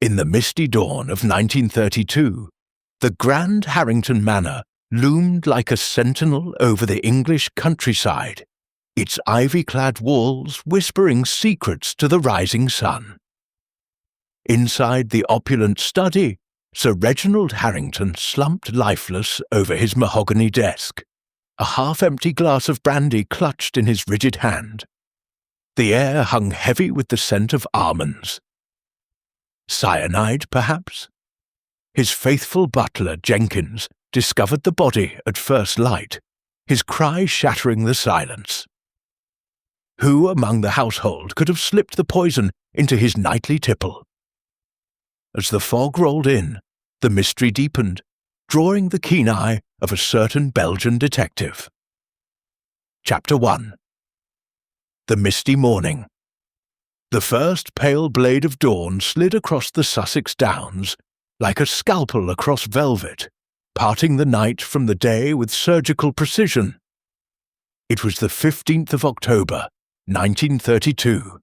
In the misty dawn of 1932, the grand Harrington Manor loomed like a sentinel over the English countryside, its ivy-clad walls whispering secrets to the rising sun. Inside the opulent study, Sir Reginald Harrington slumped lifeless over his mahogany desk, a half-empty glass of brandy clutched in his rigid hand. The air hung heavy with the scent of almonds. Cyanide, perhaps? His faithful butler, Jenkins, discovered the body at first light, his cry shattering the silence. Who among the household could have slipped the poison into his nightly tipple? As the fog rolled in, the mystery deepened, drawing the keen eye of a certain Belgian detective. Chapter 1. The Misty Morning. The first pale blade of dawn slid across the Sussex Downs, like a scalpel across velvet, parting the night from the day with surgical precision. It was the 15th of October, 1932,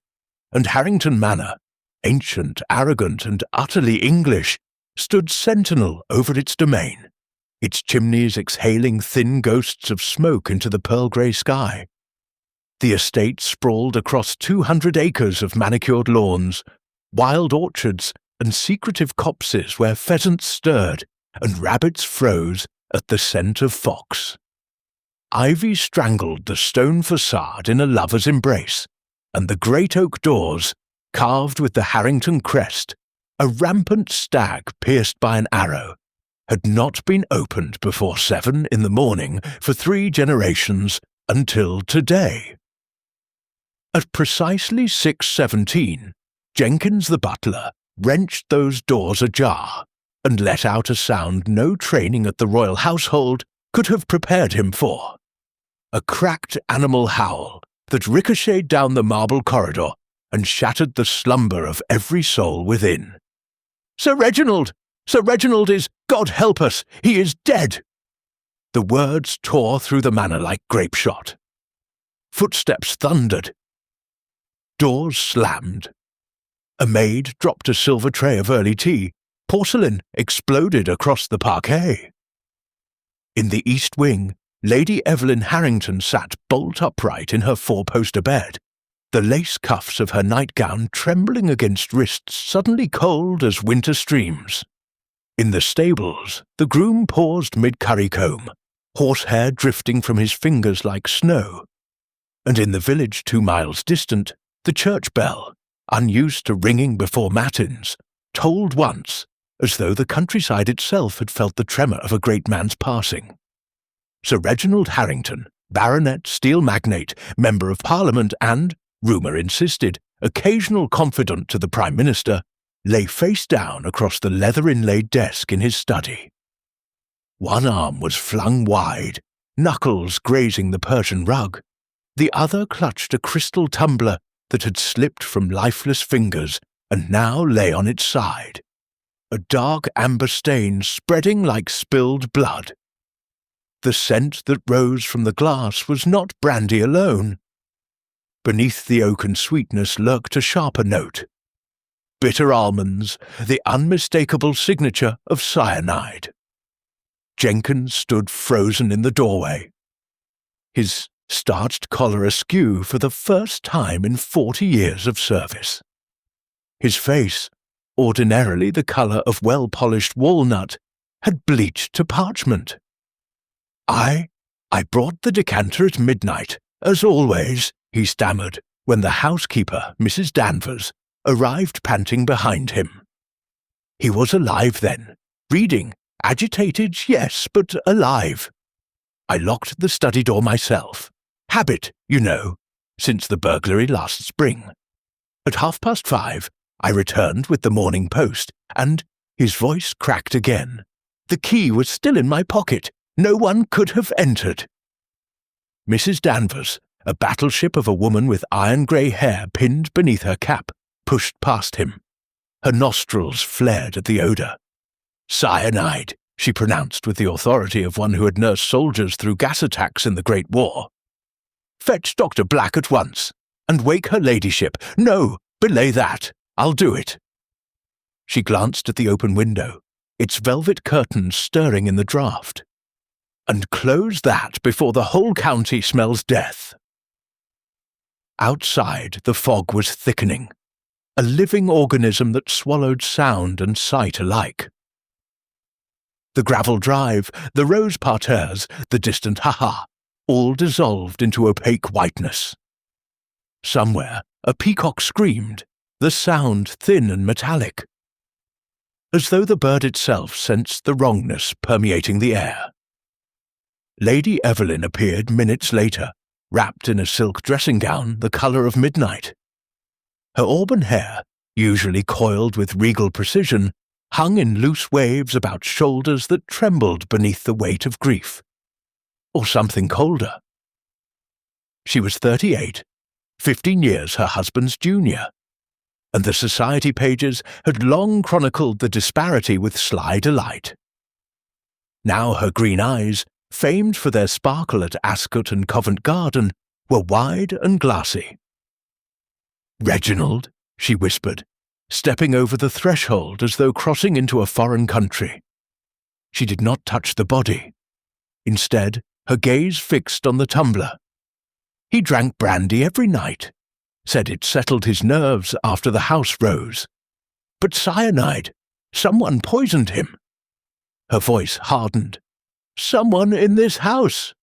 and Harrington Manor, ancient, arrogant, and utterly English, stood sentinel over its domain, its chimneys exhaling thin ghosts of smoke into the pearl-grey sky. The estate sprawled across 200 acres of manicured lawns, wild orchards, and secretive copses where pheasants stirred and rabbits froze at the scent of fox. Ivy strangled the stone facade in a lover's embrace, and the great oak doors, carved with the Harrington crest, a rampant stag pierced by an arrow, had not been opened before 7 in the morning for 3 generations until today. At precisely 6:17, Jenkins the butler wrenched those doors ajar and let out a sound no training at the royal household could have prepared him for. A cracked animal howl that ricocheted down the marble corridor and shattered the slumber of every soul within. "Sir Reginald! Sir Reginald is, God help us, he is dead!" The words tore through the manor like grape-shot. Footsteps thundered. Doors slammed. A maid dropped a silver tray of early tea. Porcelain exploded across the parquet. In the east wing, Lady Evelyn Harrington sat bolt upright in her 4-poster bed, the lace cuffs of her nightgown trembling against wrists suddenly cold as winter streams. In the stables, the groom paused mid-currycomb, horsehair drifting from his fingers like snow. And in the village 2 miles distant, the church bell, unused to ringing before matins, tolled once, as though the countryside itself had felt the tremor of a great man's passing. Sir Reginald Harrington, baronet, steel magnate, member of Parliament and, rumour insisted, occasional confidant to the Prime Minister, lay face down across the leather-inlaid desk in his study. One arm was flung wide, knuckles grazing the Persian rug. The other clutched a crystal tumbler that had slipped from lifeless fingers and now lay on its side, a dark amber stain spreading like spilled blood. The scent that rose from the glass was not brandy alone. Beneath the oaken sweetness lurked a sharper note. Bitter almonds, the unmistakable signature of cyanide. Jenkins stood frozen in the doorway, his starched collar askew for the first time in 40 years of service. His face, ordinarily the colour of well-polished walnut, had bleached to parchment. I brought the decanter at midnight, as always," he stammered, when the housekeeper, Mrs. Danvers, arrived panting behind him. He was alive then, reading, agitated, yes, but alive. I locked the study door myself. Habit, you know, since the burglary last spring. At 5:30, I returned with the Morning Post, and his voice cracked again. The key was still in my pocket. No one could have entered. Mrs. Danvers, a battleship of a woman with iron-grey hair pinned beneath her cap, pushed past him. Her nostrils flared at the odour. "Cyanide," she pronounced with the authority of one who had nursed soldiers through gas attacks in the Great War. "Fetch Dr. Black at once, and wake her ladyship. No, belay that. I'll do it." She glanced at the open window, its velvet curtains stirring in the draught. "And close that before the whole county smells death." Outside, the fog was thickening, a living organism that swallowed sound and sight alike. The gravel drive, the rose parterres, the distant ha-ha, all dissolved into opaque whiteness. Somewhere, a peacock screamed, the sound thin and metallic, as though the bird itself sensed the wrongness permeating the air. Lady Evelyn appeared minutes later, wrapped in a silk dressing gown the colour of midnight. Her auburn hair, usually coiled with regal precision, hung in loose waves about shoulders that trembled beneath the weight of grief. Or something colder. She was 38, 15 years her husband's junior, and the society pages had long chronicled the disparity with sly delight. Now her green eyes, famed for their sparkle at Ascot and Covent Garden, were wide and glassy. "Reginald," she whispered, stepping over the threshold as though crossing into a foreign country. She did not touch the body. Instead, her gaze fixed on the tumbler. He drank brandy every night, said it settled his nerves after the house rose. But cyanide, someone poisoned him. Her voice hardened. "Someone in this house."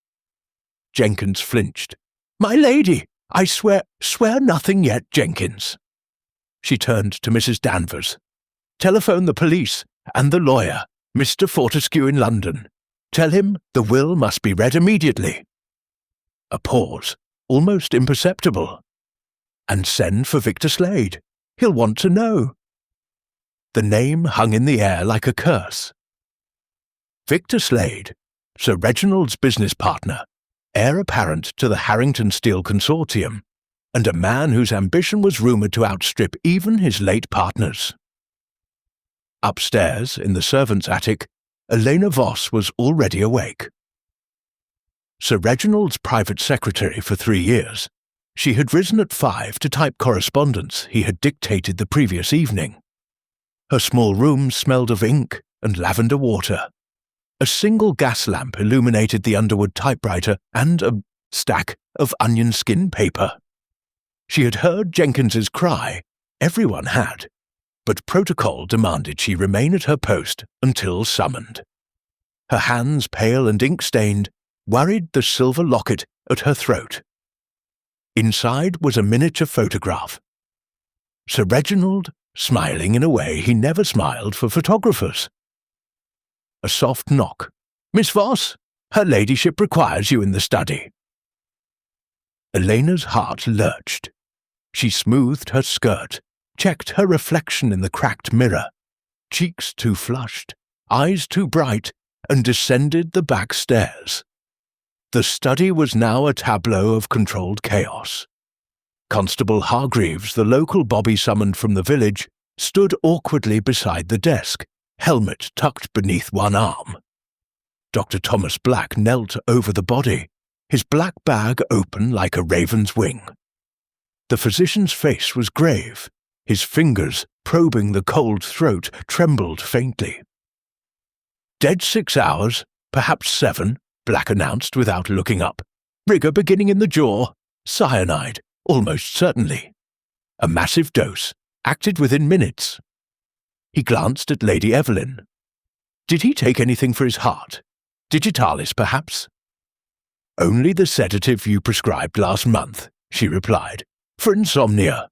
Jenkins flinched. "My lady, I swear nothing yet, Jenkins." She turned to Mrs. Danvers. "Telephone the police and the lawyer, Mr. Fortescue in London. Tell him the will must be read immediately." A pause, almost imperceptible. "And send for Victor Slade. He'll want to know." The name hung in the air like a curse. Victor Slade, Sir Reginald's business partner, heir apparent to the Harrington Steel Consortium, and a man whose ambition was rumoured to outstrip even his late partners. Upstairs, in the servants' attic, Elena Voss was already awake. Sir Reginald's private secretary for 3 years, she had risen at 5 to type correspondence he had dictated the previous evening. Her small room smelled of ink and lavender water. A single gas lamp illuminated the Underwood typewriter and a stack of onion skin paper. She had heard Jenkins's cry, everyone had, but protocol demanded she remain at her post until summoned. Her hands, pale and ink-stained, worried the silver locket at her throat. Inside was a miniature photograph. Sir Reginald, smiling in a way he never smiled for photographers. A soft knock. "Miss Voss, her ladyship requires you in the study." Elena's heart lurched. She smoothed her skirt, checked her reflection in the cracked mirror, cheeks too flushed, eyes too bright, and descended the back stairs. The study was now a tableau of controlled chaos. Constable Hargreaves, the local bobby summoned from the village, stood awkwardly beside the desk, helmet tucked beneath one arm. Dr. Thomas Black knelt over the body, his black bag open like a raven's wing. The physician's face was grave, his fingers, probing the cold throat, trembled faintly. "Dead 6 hours, perhaps 7, Black announced without looking up. "Rigor beginning in the jaw. Cyanide, almost certainly. A massive dose, acted within minutes." He glanced at Lady Evelyn. "Did he take anything for his heart? Digitalis, perhaps?" "Only the sedative you prescribed last month," she replied, "for insomnia."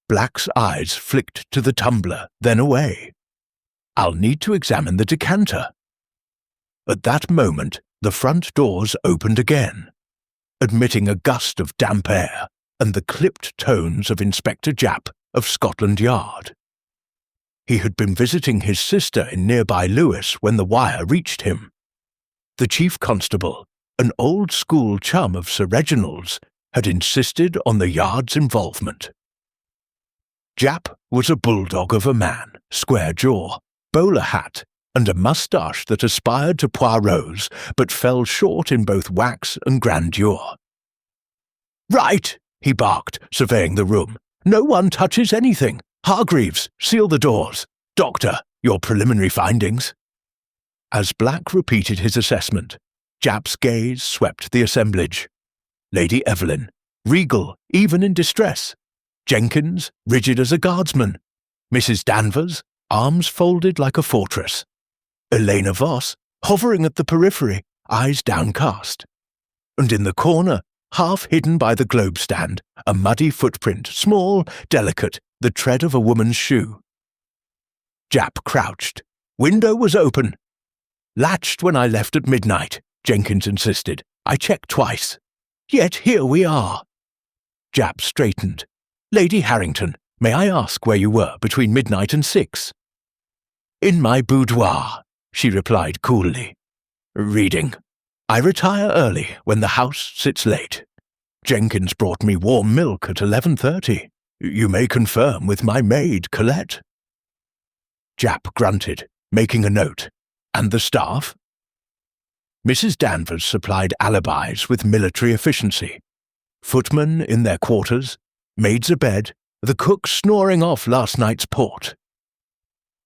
Black's eyes flicked to the tumbler, then away. "I'll need to examine the decanter." At that moment, the front doors opened again, admitting a gust of damp air and the clipped tones of Inspector Japp of Scotland Yard. He had been visiting his sister in nearby Lewes when the wire reached him. The chief constable, an old-school chum of Sir Reginald's, had insisted on the Yard's involvement. Japp was a bulldog of a man, square jaw, bowler hat, and a moustache that aspired to Poirot's but fell short in both wax and grandeur. "Right," he barked, surveying the room. "No one touches anything. Hargreaves, seal the doors. Doctor, your preliminary findings." As Black repeated his assessment, Japp's gaze swept the assemblage. Lady Evelyn, regal even in distress. Jenkins, rigid as a guardsman. Mrs. Danvers, arms folded like a fortress. Elena Voss, hovering at the periphery, eyes downcast. And in the corner, half hidden by the globe stand, a muddy footprint, small, delicate, the tread of a woman's shoe. Japp crouched. Window was open. "Latched when I left at midnight," Jenkins insisted. "I checked twice. Yet here we are." Japp straightened. "Lady Harrington, may I ask where you were between midnight and 6? "In my boudoir," she replied coolly. "Reading. I retire early when the house sits late. Jenkins brought me warm milk at 11:30. You may confirm with my maid, Colette." Japp grunted, making a note. "And the staff?" Mrs. Danvers supplied alibis with military efficiency. Footmen in their quarters, maids abed, the cook snoring off last night's port.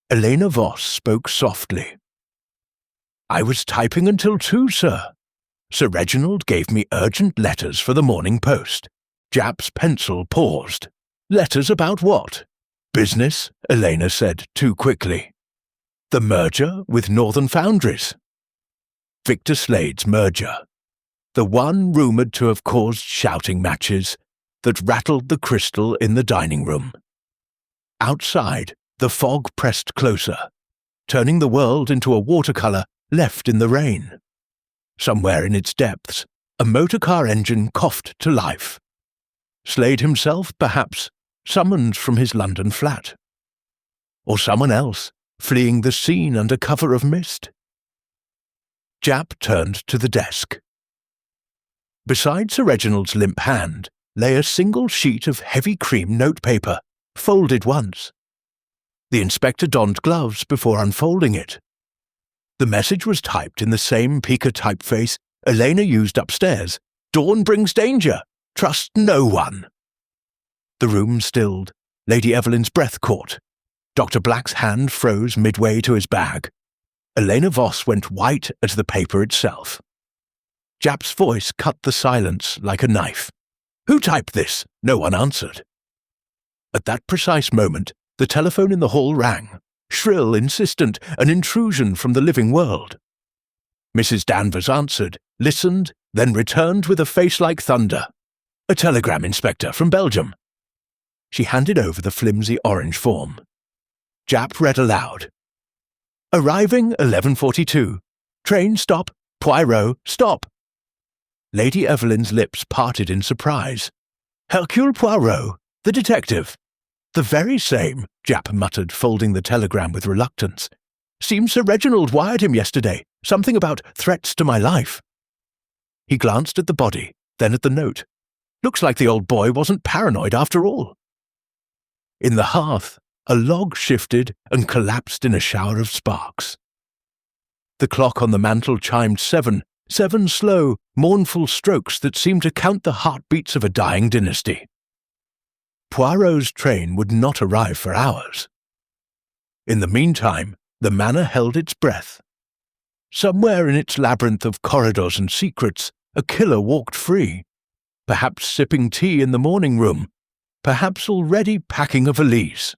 Elena Voss spoke softly. "I was typing until 2, sir. Sir Reginald gave me urgent letters for the Morning Post." Japp's pencil paused. "Letters about what?" "Business," Elena said too quickly. "The merger with Northern Foundries." Victor Slade's merger. The one rumoured to have caused shouting matches that rattled the crystal in the dining room. Outside, the fog pressed closer, turning the world into a watercolour left in the rain. Somewhere in its depths, a motor-car engine coughed to life. Slade himself, perhaps, summoned from his London flat. Or someone else, fleeing the scene under cover of mist. Japp turned to the desk. Beside Sir Reginald's limp hand lay a single sheet of heavy cream notepaper, folded once. The inspector donned gloves before unfolding it. The message was typed in the same pica typeface Elena used upstairs. "Dawn brings danger. Trust no one." The room stilled. Lady Evelyn's breath caught. Dr. Black's hand froze midway to his bag. Elena Voss went white as the paper itself. Japp's voice cut the silence like a knife. "Who typed this?" No one answered. At that precise moment, the telephone in the hall rang. Shrill, insistent, an intrusion from the living world. Mrs. Danvers answered, listened, then returned with a face like thunder. "A telegram, Inspector, from Belgium." She handed over the flimsy orange form. Japp read aloud. "Arriving 11:42. Train stop. Poirot, stop." Lady Evelyn's lips parted in surprise. "Hercule Poirot, the detective." "The very same," Japp muttered, folding the telegram with reluctance. "Seems Sir Reginald wired him yesterday. Something about threats to my life." He glanced at the body, then at the note. Looks like the old boy wasn't paranoid after all. In the hearth, a log shifted and collapsed in a shower of sparks. The clock on the mantel chimed 7, 7 slow, mournful strokes that seemed to count the heartbeats of a dying dynasty. Poirot's train would not arrive for hours. In the meantime, the manor held its breath. Somewhere in its labyrinth of corridors and secrets, a killer walked free, perhaps sipping tea in the morning room, perhaps already packing a valise.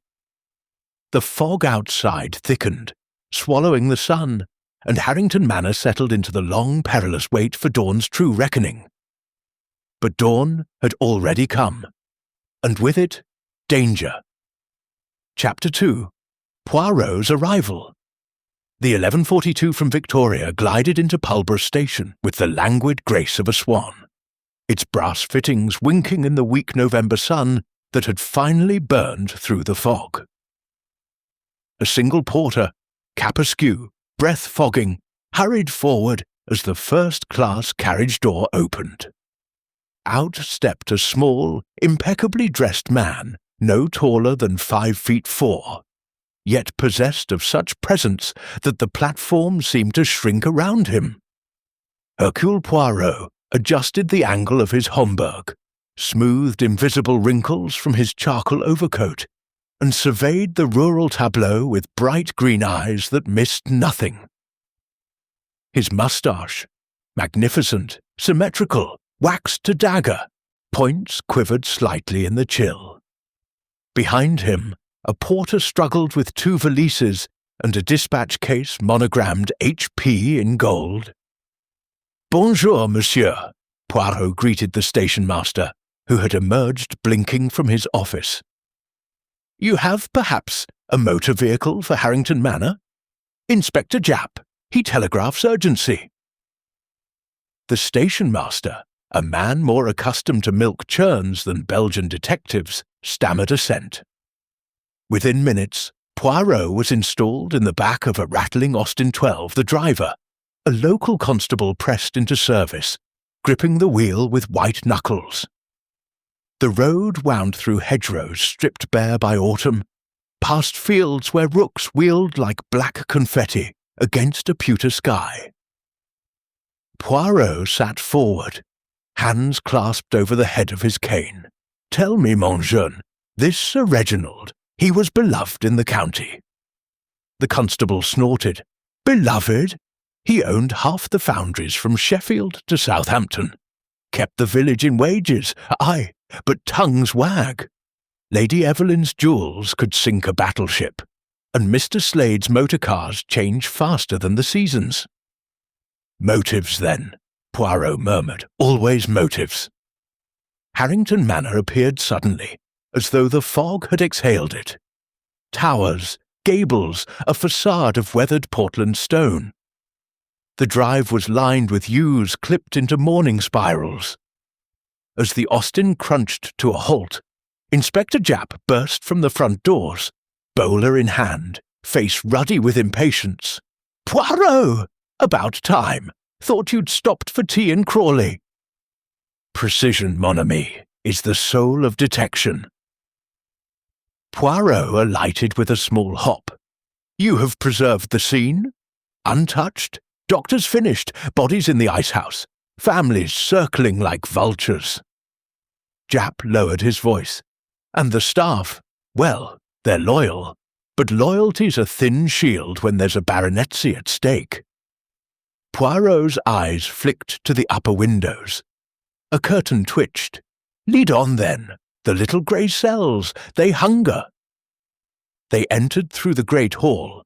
The fog outside thickened, swallowing the sun, and Harrington Manor settled into the long, perilous wait for dawn's true reckoning. But dawn had already come, and with it, danger. Chapter 2. Poirot's arrival. The 11:42 from Victoria glided into Pulborough Station with the languid grace of a swan, its brass fittings winking in the weak November sun that had finally burned through the fog. A single porter, cap askew, breath fogging, hurried forward as the first-class carriage door opened. Out stepped a small, impeccably dressed man, no taller than 5'4", yet possessed of such presence that the platform seemed to shrink around him. Hercule Poirot adjusted the angle of his Homburg, smoothed invisible wrinkles from his charcoal overcoat, and surveyed the rural tableau with bright green eyes that missed nothing. His moustache, magnificent, symmetrical, waxed to dagger, points quivered slightly in the chill. Behind him, a porter struggled with 2 valises and a dispatch case monogrammed HP in gold. "Bonjour, monsieur," Poirot greeted the station master, who had emerged blinking from his office. "You have, perhaps, a motor vehicle for Harrington Manor? Inspector Japp. He telegraphs urgency." The station master, a man more accustomed to milk churns than Belgian detectives, stammered assent. Within minutes, Poirot was installed in the back of a rattling Austin 12, the driver, a local constable pressed into service, gripping the wheel with white knuckles. The road wound through hedgerows stripped bare by autumn, past fields where rooks wheeled like black confetti against a pewter sky. Poirot sat forward, hands clasped over the head of his cane. "Tell me, mon jeune, this Sir Reginald, he was beloved in the county." The constable snorted. "Beloved? He owned half the foundries from Sheffield to Southampton. Kept the village in wages, aye, but tongues wag. Lady Evelyn's jewels could sink a battleship, and Mr. Slade's motor cars change faster than the seasons." "Motives, then," Poirot murmured. "Always motives." Harrington Manor appeared suddenly, as though the fog had exhaled it. Towers, gables, a facade of weathered Portland stone. The drive was lined with yews clipped into mourning spirals. As the Austin crunched to a halt, Inspector Japp burst from the front doors, bowler in hand, face ruddy with impatience. "Poirot! About time. Thought you'd stopped for tea in Crawley." "Precision, mon ami, is the soul of detection." Poirot alighted with a small hop. "You have preserved the scene? Untouched? Doctors finished, bodies in the icehouse, families circling like vultures." Japp lowered his voice. "And the staff, well, they're loyal, but loyalty's a thin shield when there's a baronetcy at stake." Poirot's eyes flicked to the upper windows. A curtain twitched. "Lead on, then. The little grey cells, they hunger." They entered through the great hall,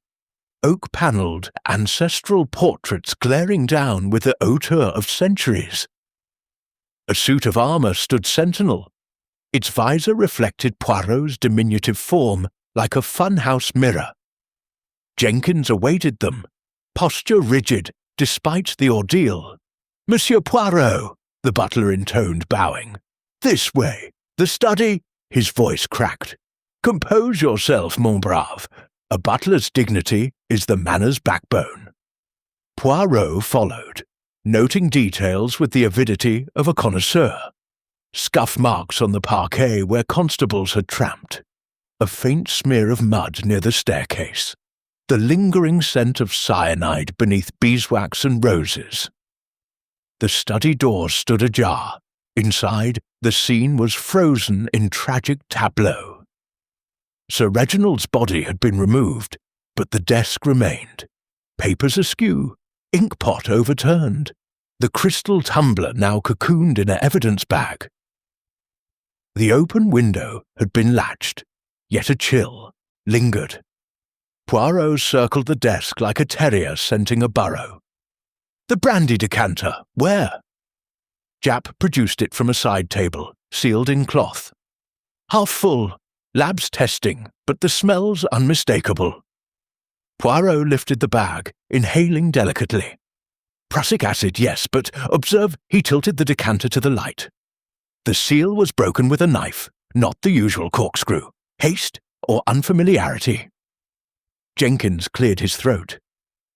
oak-panelled, ancestral portraits glaring down with the hauteur of centuries. A suit of armour stood sentinel. Its visor reflected Poirot's diminutive form like a funhouse mirror. Jenkins awaited them, posture rigid despite the ordeal. "Monsieur Poirot," the butler intoned, bowing. "This way. The study," his voice cracked. "Compose yourself, mon brave. A butler's dignity is the manor's backbone." Poirot followed, noting details with the avidity of a connoisseur. Scuff marks on the parquet where constables had tramped. A faint smear of mud near the staircase. The lingering scent of cyanide beneath beeswax and roses. The study doors stood ajar. Inside, the scene was frozen in tragic tableau. Sir Reginald's body had been removed, but the desk remained. Papers askew, inkpot overturned, the crystal tumbler now cocooned in an evidence bag. The open window had been latched, yet a chill lingered. Poirot circled the desk like a terrier scenting a burrow. "The brandy decanter, where?" Japp produced it from a side table, sealed in cloth. "Half full. Lab's testing, but the smell's unmistakable." Poirot lifted the bag, inhaling delicately. "Prussic acid, yes, but observe he tilted the decanter to the light. The seal was broken with a knife, not the usual corkscrew. Haste or unfamiliarity." Jenkins cleared his throat.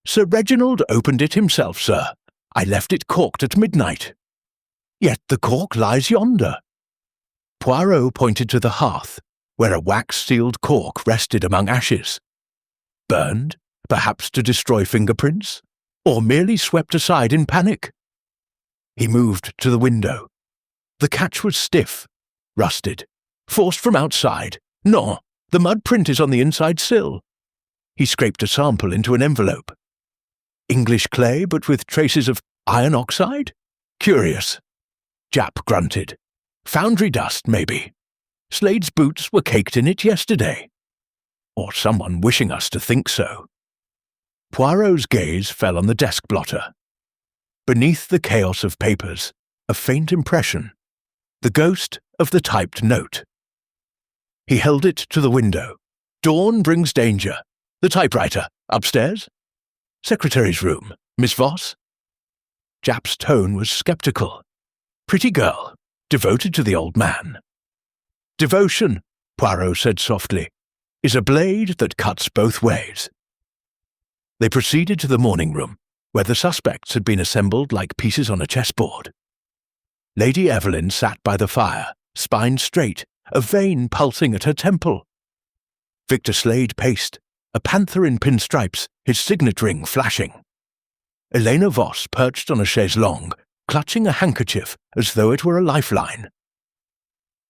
"Sir Reginald opened it himself, sir. I left it corked at midnight." "Yet the cork lies yonder." Poirot pointed to the hearth, where a wax-sealed cork rested among ashes. Burned, perhaps to destroy fingerprints, or merely swept aside in panic? He moved to the window. The catch was stiff, rusted, forced from outside. No, The mud print is on the inside sill." He scraped a sample into an envelope. "English clay, but with traces of iron oxide? Curious." Japp grunted. "Foundry dust, maybe. Slade's boots were caked in it yesterday. Or someone wishing us to think so." Poirot's gaze fell on the desk blotter. Beneath the chaos of papers, a faint impression, the ghost of the typed note. He held it to the window. "Dawn brings danger. The typewriter, upstairs? Secretary's room, Miss Voss?" Japp's tone was sceptical. "Pretty girl, devoted to the old man." "Devotion," Poirot said softly, "is a blade that cuts both ways." They proceeded to the morning room, where the suspects had been assembled like pieces on a chessboard. Lady Evelyn sat by the fire, spine straight, a vein pulsing at her temple. Victor Slade paced, a panther in pinstripes, his signet ring flashing. Elena Voss perched on a chaise longue, clutching a handkerchief as though it were a lifeline.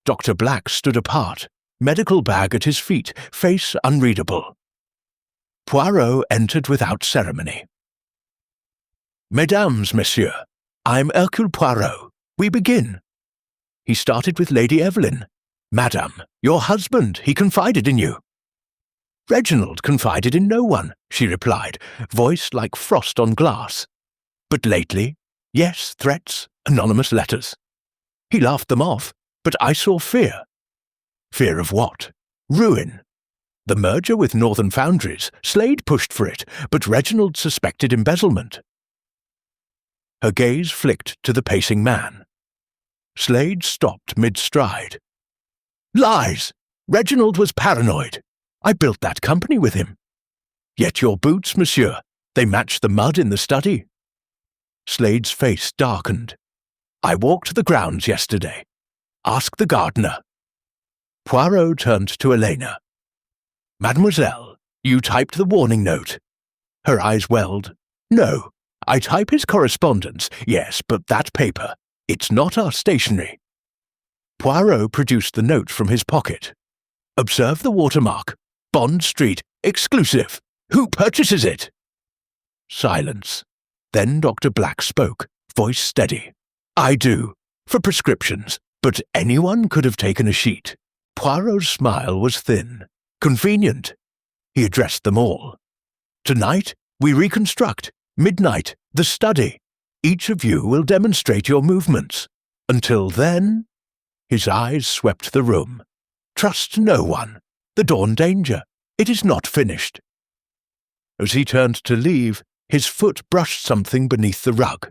Dr. Black stood apart, medical bag at his feet, face unreadable. Poirot entered without ceremony. "Mesdames, messieurs, I'm Hercule Poirot. We begin." He started with Lady Evelyn. "Madame, your husband, he confided in you." "Reginald confided in no one," she replied, voice like frost on glass. "But lately, yes, threats, anonymous letters. He laughed them off, but I saw fear." "Fear of what?" "Ruin. The merger with Northern Foundries, Slade pushed for it, but Reginald suspected embezzlement." Her gaze flicked to the pacing man. Slade stopped mid-stride. "Lies! Reginald was paranoid. I built that company with him. Yet your boots, monsieur, they match the mud in the study." Slade's face darkened. "I walked the grounds yesterday. Ask the gardener." Poirot turned to Elena. "Mademoiselle, you typed the warning note." Her eyes welled. "No, I type his correspondence, yes, but that paper, it's not our stationery." Poirot produced the note from his pocket. "Observe the watermark. Bond Street, exclusive. Who purchases it?" Silence. Then Dr. Black spoke, voice steady. "I do, for prescriptions, but anyone could have taken a sheet." Poirot's smile was thin. "Convenient." He addressed them all. "Tonight, we reconstruct. Midnight, the study. Each of you will demonstrate your movements. Until then—" His eyes swept the room. "Trust no one. The dawn danger. It is not finished." As he turned to leave, his foot brushed something beneath the rug.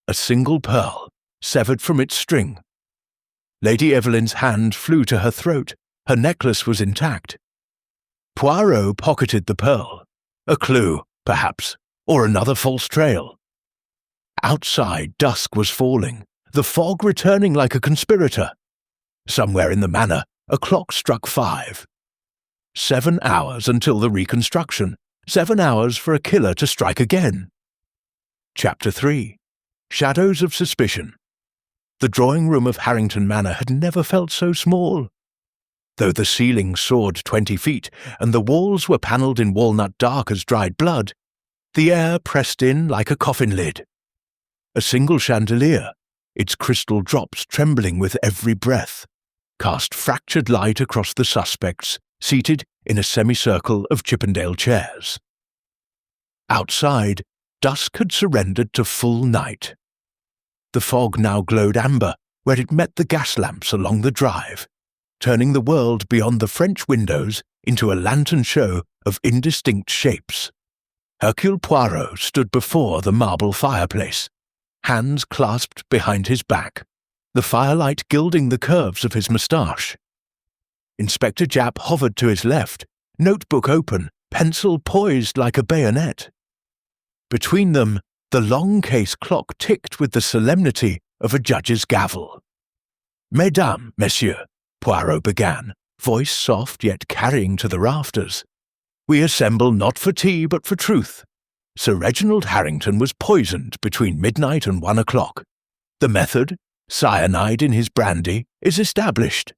A single pearl, severed from its string. Lady Evelyn's hand flew to her throat. Her necklace was intact. Poirot pocketed the pearl. A clue, perhaps, or another false trail. Outside, dusk was falling, the fog returning like a conspirator. Somewhere in the manor, a clock struck 5. 7 hours until the reconstruction, 7 hours for a killer to strike again. Chapter 3. Shadows of Suspicion. The drawing room of Harrington Manor had never felt so small. Though the ceiling soared 20 feet and the walls were panelled in walnut dark as dried blood, the air pressed in like a coffin lid. A single chandelier, its crystal drops trembling with every breath, cast fractured light across the suspects seated in a semicircle of Chippendale chairs. Outside, dusk had surrendered to full night. The fog now glowed amber where it met the gas lamps along the drive, turning the world beyond the French windows into a lantern show of indistinct shapes. Hercule Poirot stood before the marble fireplace, hands clasped behind his back, the firelight gilding the curves of his moustache. Inspector Japp hovered to his left, notebook open, pencil poised like a bayonet. Between them, the long case clock ticked with the solemnity of a judge's gavel. "Mesdames, messieurs," Poirot began, voice soft yet carrying to the rafters. "We assemble not for tea but for truth. Sir Reginald Harrington was poisoned between midnight and 1 o'clock. The method, cyanide in his brandy, is established.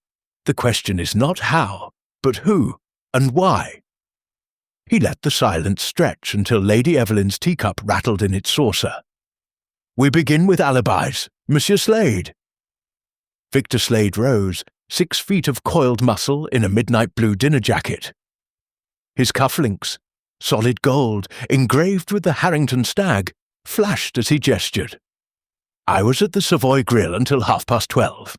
The question is not how, But who and why? He let the silence stretch until Lady Evelyn's teacup rattled in its saucer. "We begin with alibis, Monsieur Slade." Victor Slade rose, 6 feet of coiled muscle in a midnight blue dinner jacket. His cufflinks, solid gold, engraved with the Harrington stag, flashed as he gestured. "I was at the Savoy Grill until 12:30.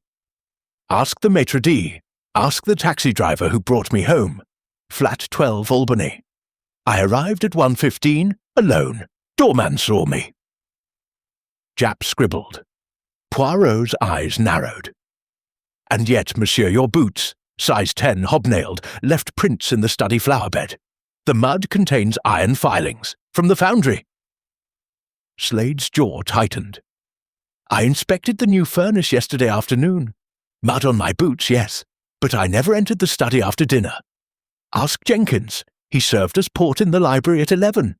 Ask the maitre d', ask the taxi driver who brought me home. Flat 12 Albany. I arrived at 1:15, alone. Doorman saw me." Japp scribbled. Poirot's eyes narrowed. "And yet, monsieur, your boots, size 10 hobnailed, left prints in the study flower bed. The mud contains iron filings, from the foundry." Slade's jaw tightened. "I inspected the new furnace yesterday afternoon. Mud on my boots, yes, but I never entered the study after dinner. Ask Jenkins. He served us port in the library at 11.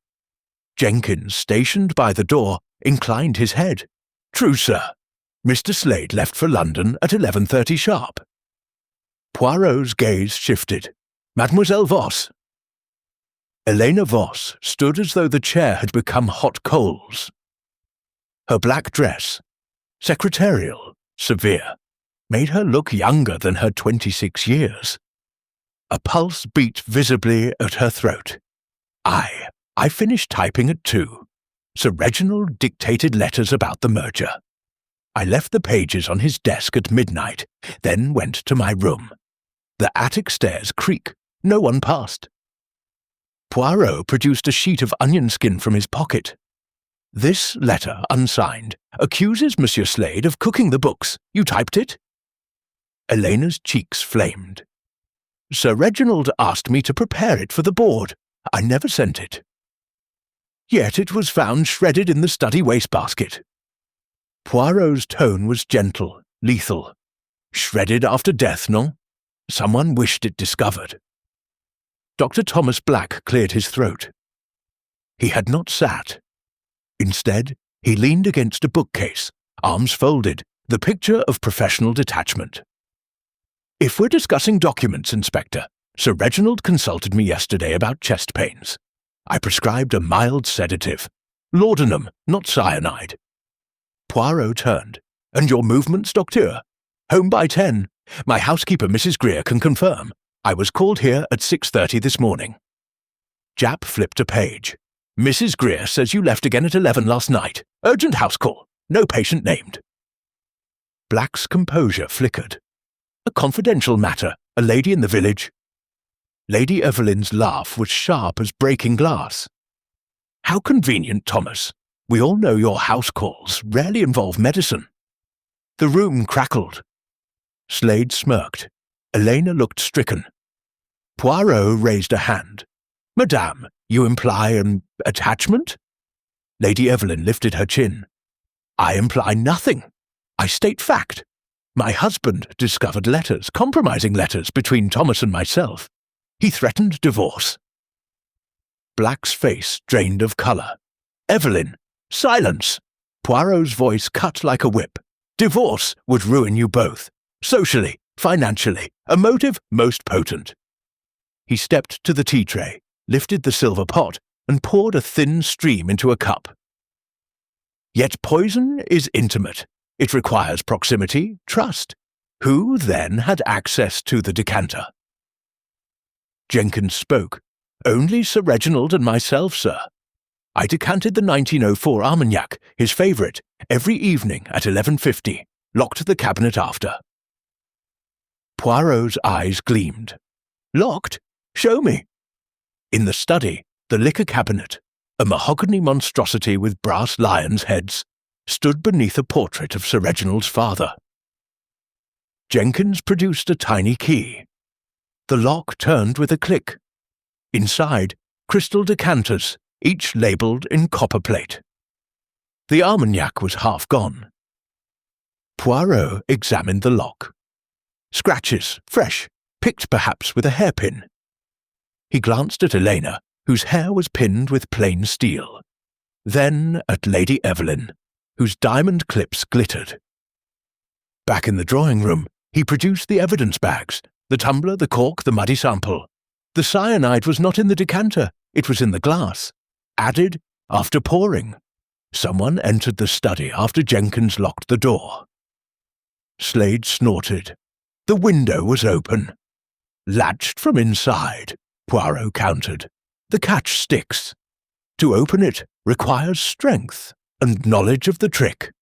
Jenkins, stationed by the door, inclined his head. "True, sir. Mr. Slade left for London at 11:30 sharp." Poirot's gaze shifted. "Mademoiselle Voss." Elena Voss stood as though the chair had become hot coals. Her black dress, secretarial, severe, made her look younger than her 26 years. A pulse beat visibly at her throat. I finished typing at 2. Sir Reginald dictated letters about the merger. I left the pages on his desk at midnight, then went to my room. The attic stairs creak. No one passed. Poirot produced a sheet of onion skin from his pocket. "This letter, unsigned, accuses Monsieur Slade of cooking the books. You typed it?" Elena's cheeks flamed. "Sir Reginald asked me to prepare it for the board. I never sent it." "Yet it was found shredded in the study wastebasket." Poirot's tone was gentle, lethal. "Shredded after death, no? Someone wished it discovered." Dr. Thomas Black cleared his throat. He had not sat. Instead, he leaned against a bookcase, arms folded, the picture of professional detachment. "If we're discussing documents, Inspector, Sir Reginald consulted me yesterday about chest pains. I prescribed a mild sedative. Laudanum, not cyanide." Poirot turned. "And your movements, Docteur? Home by 10. My housekeeper, Mrs. Greer, can confirm. I was called here at 6:30 this morning." Japp flipped a page. "Mrs. Greer says you left again at 11 last night. Urgent house call. No patient named." Black's composure flickered. "A confidential matter. A lady in the village." Lady Evelyn's laugh was sharp as breaking glass. "How convenient, Thomas. We all know your house calls rarely involve medicine." The room crackled. Slade smirked. Elena looked stricken. Poirot raised a hand. "Madame, you imply an attachment?" Lady Evelyn lifted her chin. "I imply nothing. I state fact. My husband discovered letters, compromising letters, between Thomas and myself. He threatened divorce." Black's face drained of colour. "Evelyn, silence!" Poirot's voice cut like a whip. "Divorce would ruin you both. Socially, financially, a motive most potent." He stepped to the tea tray, lifted the silver pot, and poured a thin stream into a cup. "Yet poison is intimate. It requires proximity, trust. Who, then, had access to the decanter?" Jenkins spoke. "Only Sir Reginald and myself, sir. I decanted the 1904 Armagnac, his favourite, every evening at 11:50, locked the cabinet after." Poirot's eyes gleamed. "Locked? Show me." In the study, the liquor cabinet, a mahogany monstrosity with brass lions' heads, stood beneath a portrait of Sir Reginald's father. Jenkins produced a tiny key. The lock turned with a click. Inside, crystal decanters, each labelled in copper plate. The Armagnac was half gone. Poirot examined the lock. Scratches, fresh, picked perhaps with a hairpin. He glanced at Elena, whose hair was pinned with plain steel. Then at Lady Evelyn, whose diamond clips glittered. Back in the drawing room, he produced the evidence bags, The tumbler, the cork, the muddy sample. The cyanide was not in the decanter, it was in the glass. Added after pouring. Someone entered the study after Jenkins locked the door. Slade snorted. The window was open. Latched from inside, Poirot countered. The catch sticks. To open it requires strength and knowledge of the trick.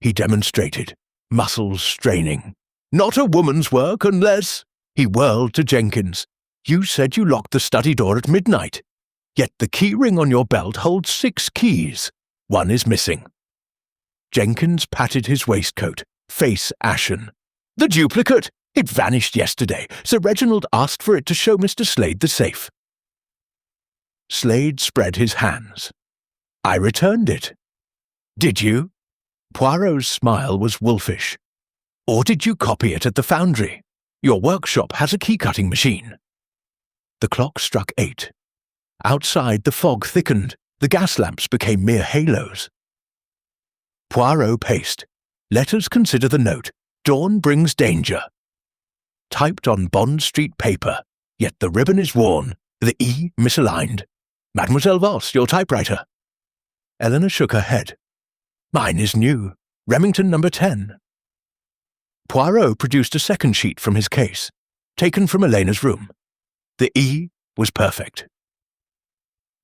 He demonstrated, muscles straining. Not a woman's work unless... He whirled to Jenkins. You said you locked the study door at midnight. Yet the key ring on your belt holds 6 keys. One is missing. Jenkins patted his waistcoat, face ashen. The duplicate! It vanished yesterday. Sir Reginald asked for it to show Mr. Slade the safe. Slade spread his hands. I returned it. Did you? Poirot's smile was wolfish. Or did you copy it at the foundry? Your workshop has a key-cutting machine. The clock struck 8. Outside the fog thickened. The gas lamps became mere halos. Poirot paced. Let us consider the note. Dawn brings danger. Typed on Bond Street paper, yet the ribbon is worn, the E misaligned. Mademoiselle Voss, your typewriter. Eleanor shook her head. Mine is new. Remington number 10. Poirot produced a second sheet from his case, taken from Elena's room. The E was perfect.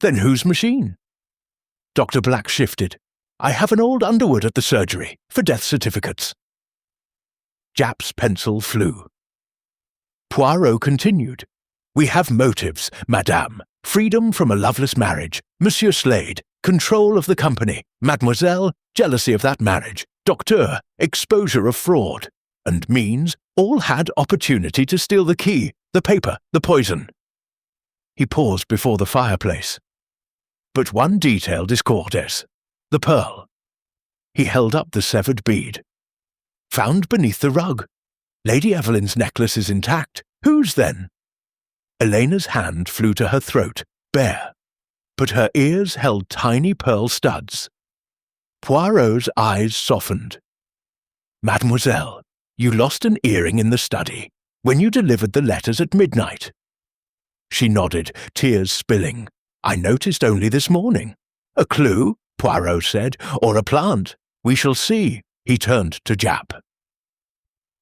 Then whose machine? Dr. Black shifted. I have an old Underwood at the surgery, for death certificates. Japp's pencil flew. Poirot continued. We have motives, madame. Freedom from a loveless marriage. Monsieur Slade. Control of the company. Mademoiselle. Jealousy of that marriage. Docteur. Exposure of fraud. And means all had opportunity to steal the key, the paper, the poison. He paused before the fireplace. But one detail discordes. The pearl. He held up the severed bead. Found beneath the rug. Lady Evelyn's necklace is intact. Whose then? Elena's hand flew to her throat, bare, but her ears held tiny pearl studs. Poirot's eyes softened. Mademoiselle, you lost an earring in the study when you delivered the letters at midnight. She nodded, tears spilling. I noticed only this morning. A clue, Poirot said, or a plant. We shall see. He turned to Japp.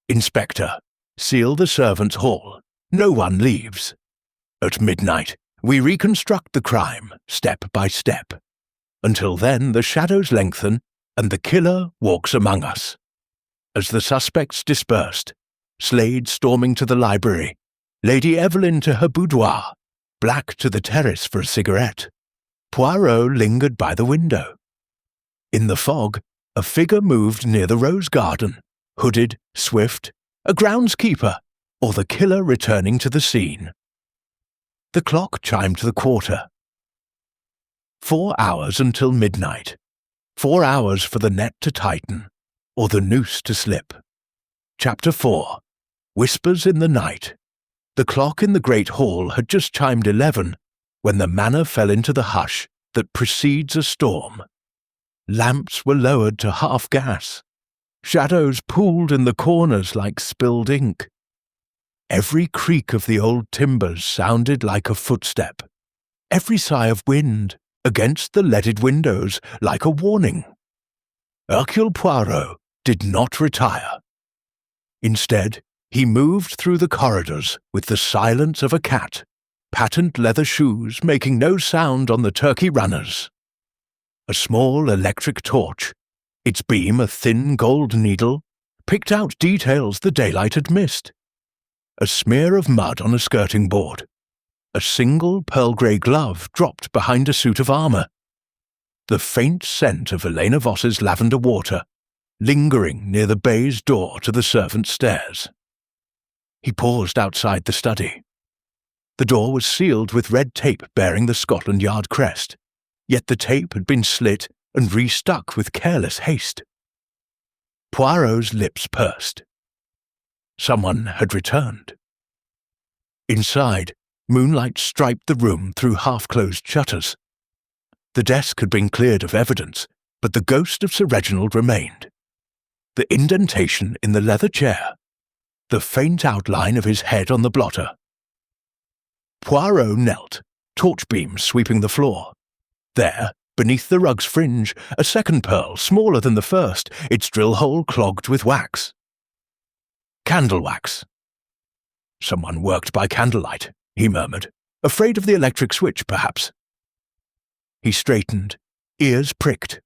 Inspector, seal the servants' hall. No one leaves. At midnight, we reconstruct the crime, step by step. Until then, the shadows lengthen, and the killer walks among us. As the suspects dispersed, Slade storming to the library, Lady Evelyn to her boudoir, Black to the terrace for a cigarette. Poirot lingered by the window. In the fog, a figure moved near the rose garden, hooded, swift, a groundskeeper, or the killer returning to the scene. The clock chimed the quarter. 4 hours until midnight. 4 hours for the net to tighten, or the noose to slip. Chapter 4. Whispers in the night. The clock in the great hall had just chimed 11 when the manor fell into the hush that precedes a storm. Lamps were lowered to half gas. Shadows pooled in the corners like spilled ink. Every creak of the old timbers sounded like a footstep. Every sigh of wind against the leaded windows like a warning. Hercule Poirot did not retire. Instead, he moved through the corridors with the silence of a cat, patent leather shoes making no sound on the turkey runners. A small electric torch, its beam a thin gold needle, picked out details the daylight had missed. A smear of mud on a skirting board. A single pearl-grey glove dropped behind a suit of armour. The faint scent of Elena Voss's lavender water, lingering near the baize door to the servants' stairs. He paused outside the study. The door was sealed with red tape bearing the Scotland Yard crest, yet the tape had been slit and restuck with careless haste. Poirot's lips pursed. Someone had returned. Inside, moonlight striped the room through half-closed shutters. The desk had been cleared of evidence, but the ghost of Sir Reginald remained. The indentation in the leather chair, the faint outline of his head on the blotter. Poirot knelt, torchbeam sweeping the floor. There, beneath the rug's fringe, a second pearl, smaller than the first, its drill hole clogged with wax. Candle wax. Someone worked by candlelight, he murmured, afraid of the electric switch, perhaps. He straightened, ears pricked.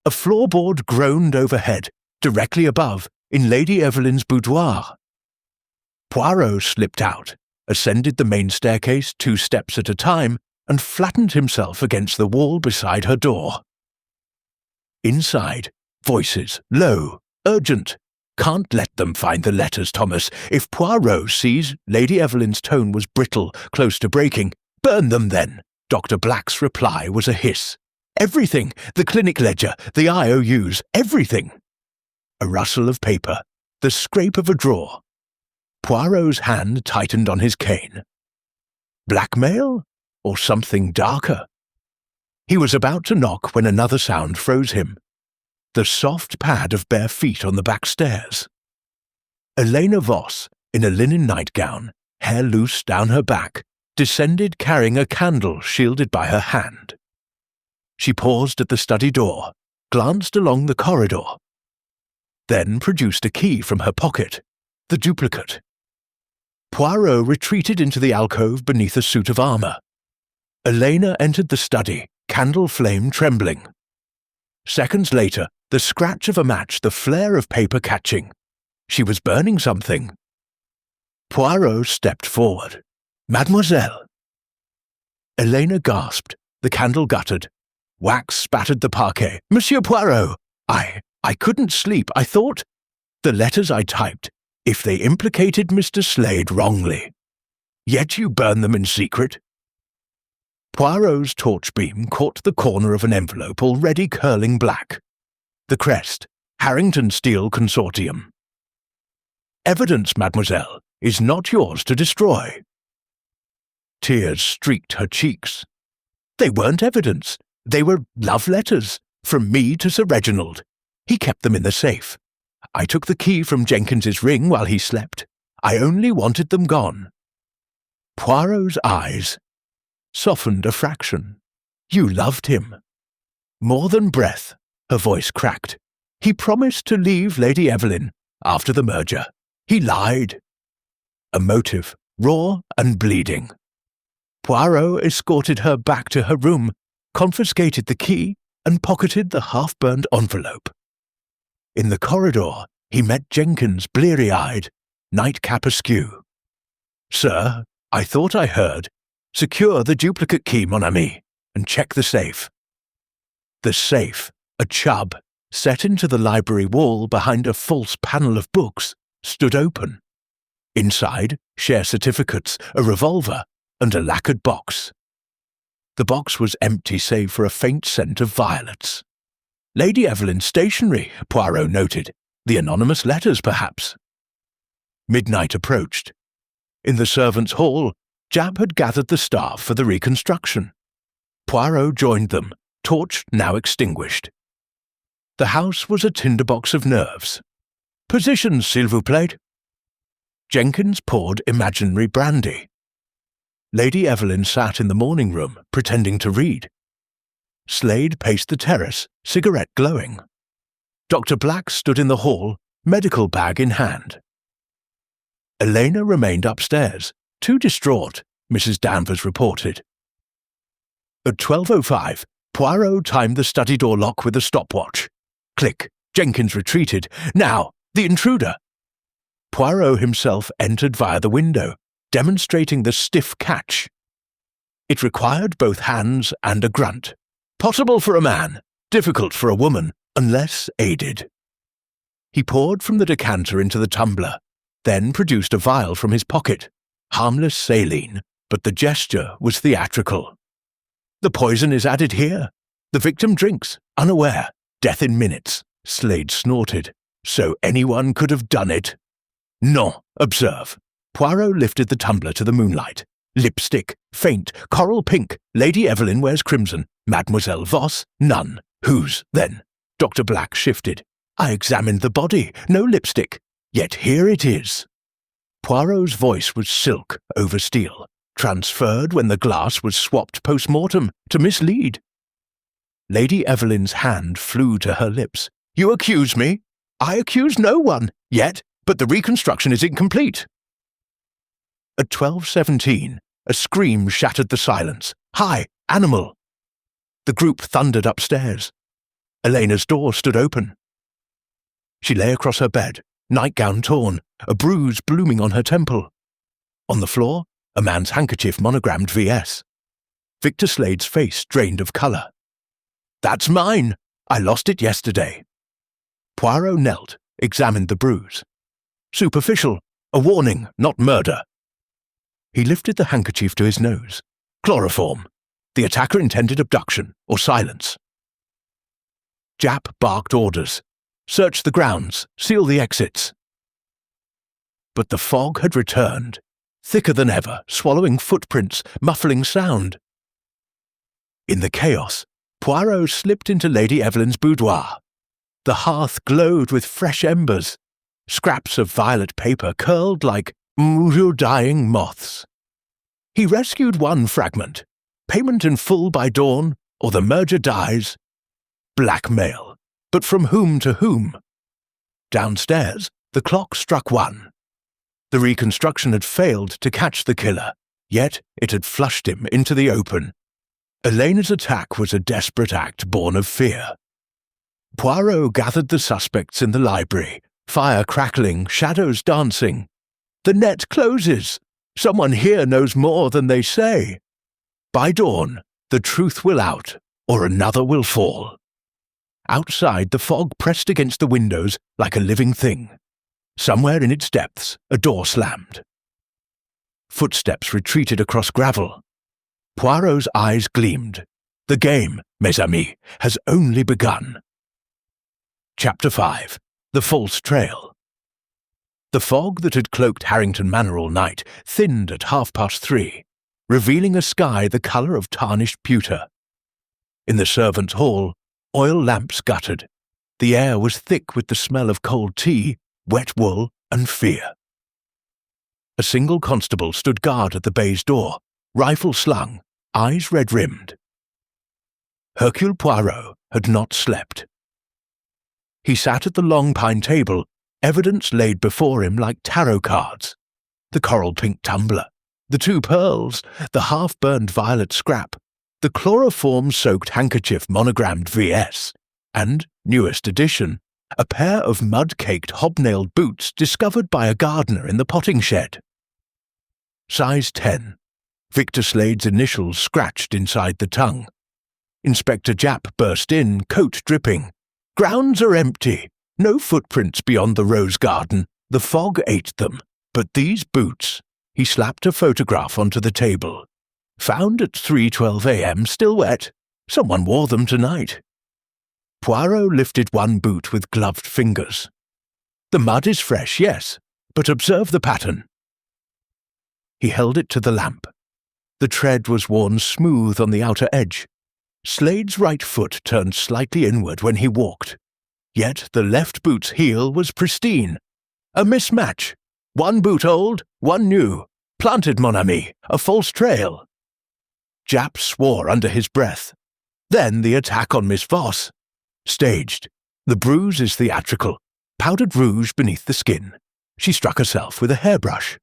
A floorboard groaned overhead, directly above, in Lady Evelyn's boudoir. Poirot slipped out, ascended the main staircase 2 steps at a time, and flattened himself against the wall beside her door. Inside, voices, low, urgent. Can't let them find the letters, Thomas. If Poirot sees Lady Evelyn's tone was brittle, close to breaking, burn them then. Dr. Black's reply was a hiss. Everything, the clinic ledger, the IOUs, everything. A rustle of paper, the scrape of a drawer. Poirot's hand tightened on his cane. Blackmail? Or something darker? He was about to knock when another sound froze him. The soft pad of bare feet on the back stairs. Elena Voss, in a linen nightgown, hair loose down her back, descended carrying a candle shielded by her hand. She paused at the study door, glanced along the corridor, then produced a key from her pocket, the duplicate. Poirot retreated into the alcove beneath a suit of armour. Elena entered the study, candle flame trembling. Seconds later, the scratch of a match, the flare of paper catching. She was burning something. Poirot stepped forward. Mademoiselle. Elena gasped, the candle guttered. Wax spattered the parquet. Monsieur Poirot! I couldn't sleep. I thought... The letters I typed, if they implicated Mr. Slade wrongly. Yet you burn them in secret? Poirot's torchbeam caught the corner of an envelope already curling black. The crest, Harrington Steel Consortium. Evidence, mademoiselle, is not yours to destroy. Tears streaked her cheeks. They weren't evidence. They were love letters, from me to Sir Reginald. He kept them in the safe. I took the key from Jenkins's ring while he slept. I only wanted them gone. Poirot's eyes softened a fraction. You loved him. More than breath, her voice cracked. He promised to leave Lady Evelyn after the merger. He lied. A motive, raw and bleeding. Poirot escorted her back to her room, confiscated the key, and pocketed the half-burned envelope. In the corridor, he met Jenkins, bleary-eyed, nightcap askew. Sir, I thought I heard. Secure the duplicate key, mon ami, and check the safe. The safe, a chub, set into the library wall behind a false panel of books, stood open. Inside, share certificates, a revolver, and a lacquered box. The box was empty save for a faint scent of violets. Lady Evelyn's stationery, Poirot noted. The anonymous letters, perhaps. Midnight approached. In the servants' hall, Jab had gathered the staff for the reconstruction. Poirot joined them, torch now extinguished. The house was a tinderbox of nerves. Positions, s'il vous plaît. Jenkins poured imaginary brandy. Lady Evelyn sat in the morning room, pretending to read. Slade paced the terrace, cigarette glowing. Dr. Black stood in the hall, medical bag in hand. Elena remained upstairs, too distraught, Mrs. Danvers reported. At 12:05, Poirot timed the study door lock with a stopwatch. Click. Jenkins retreated. Now, the intruder. Poirot himself entered via the window, demonstrating the stiff catch. It required both hands and a grunt. Possible for a man, difficult for a woman, unless aided. He poured from the decanter into the tumbler, then produced a vial from his pocket. Harmless saline, but the gesture was theatrical. The poison is added here. The victim drinks, unaware. Death in minutes, Slade snorted. So anyone could have done it. Non, observe. Poirot lifted the tumbler to the moonlight. Lipstick, faint, coral pink. Lady Evelyn wears crimson. Mademoiselle Voss, none. Whose, then? Dr. Black shifted. I examined the body. No lipstick. Yet here it is. Poirot's voice was silk over steel, transferred when the glass was swapped post-mortem to mislead. Lady Evelyn's hand flew to her lips. "You accuse me? I accuse no one, yet, but the reconstruction is incomplete." At 12:17, a scream shattered the silence. "Hi, animal!" The group thundered upstairs. Elena's door stood open. She lay across her bed, nightgown torn, a bruise blooming on her temple. On the floor, a man's handkerchief monogrammed VS. Victor Slade's face drained of colour. "That's mine! I lost it yesterday." Poirot knelt, examined the bruise. "Superficial. A warning, not murder." He lifted the handkerchief to his nose. "Chloroform. The attacker intended abduction or silence." Japp barked orders. "Search the grounds. Seal the exits." But the fog had returned, thicker than ever, swallowing footprints, muffling sound. In the chaos, Poirot slipped into Lady Evelyn's boudoir. The hearth glowed with fresh embers. Scraps of violet paper curled like dying moths. He rescued one fragment. Payment in full by dawn, or the merger dies. Blackmail. But from whom to whom? Downstairs, the clock struck 1. The reconstruction had failed to catch the killer, yet it had flushed him into the open. Elena's attack was a desperate act born of fear. Poirot gathered the suspects in the library, fire crackling, shadows dancing. "The net closes. Someone here knows more than they say. By dawn, the truth will out, or another will fall." Outside, the fog pressed against the windows like a living thing. Somewhere in its depths, a door slammed. Footsteps retreated across gravel. Poirot's eyes gleamed. The game, mes amis, has only begun. Chapter 5. The False Trail. The fog that had cloaked Harrington Manor all night thinned at 3:30, revealing a sky the colour of tarnished pewter. In the servants' hall, oil lamps guttered. The air was thick with the smell of cold tea, wet wool, and fear. A single constable stood guard at the baize door, rifle slung, eyes red-rimmed. Hercule Poirot had not slept. He sat at the long pine table, evidence laid before him like tarot cards. The coral-pink tumbler, the 2 pearls, the half-burned violet scrap, the chloroform-soaked handkerchief monogrammed VS, and, newest addition, a pair of mud-caked hobnailed boots discovered by a gardener in the potting shed. Size 10. Victor Slade's initials scratched inside the tongue. Inspector Japp burst in, coat dripping. "Grounds are empty. No footprints beyond the rose garden. The fog ate them. But these boots—" He slapped a photograph onto the table. "Found at 3:12 a.m., still wet. Someone wore them tonight." Poirot lifted one boot with gloved fingers. "The mud is fresh, yes, but observe the pattern." He held it to the lamp. The tread was worn smooth on the outer edge. Slade's right foot turned slightly inward when he walked. Yet the left boot's heel was pristine. A mismatch. One boot old, one new. Planted, mon ami, a false trail. Japp swore under his breath. Then the attack on Miss Voss. Staged. The bruise is theatrical. Powdered rouge beneath the skin. She struck herself with a hairbrush.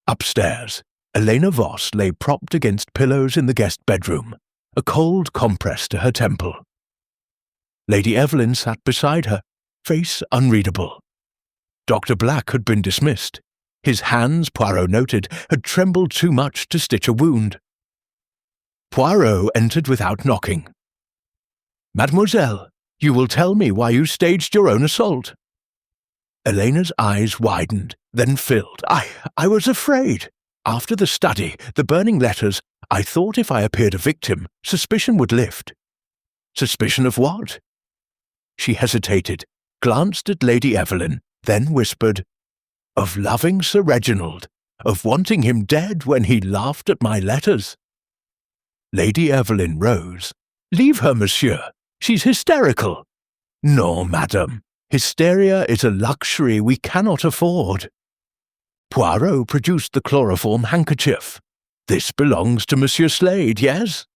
Upstairs, Elena Voss lay propped against pillows in the guest bedroom, a cold compress to her temple. Lady Evelyn sat beside her, face unreadable. Dr. Black had been dismissed. His hands, Poirot noted, had trembled too much to stitch a wound. Poirot entered without knocking. "Mademoiselle, you will tell me why you staged your own assault." Elena's eyes widened, then filled. I was afraid. After the study, the burning letters, I thought if I appeared a victim, suspicion would lift." "Suspicion of what?" She hesitated, glanced at Lady Evelyn, then whispered, "Of loving Sir Reginald, of wanting him dead when he laughed at my letters." Lady Evelyn rose. "Leave her, monsieur. She's hysterical." "No, madam. Hysteria is a luxury we cannot afford. Poirot produced the chloroform handkerchief. This belongs to Monsieur Slade, yes?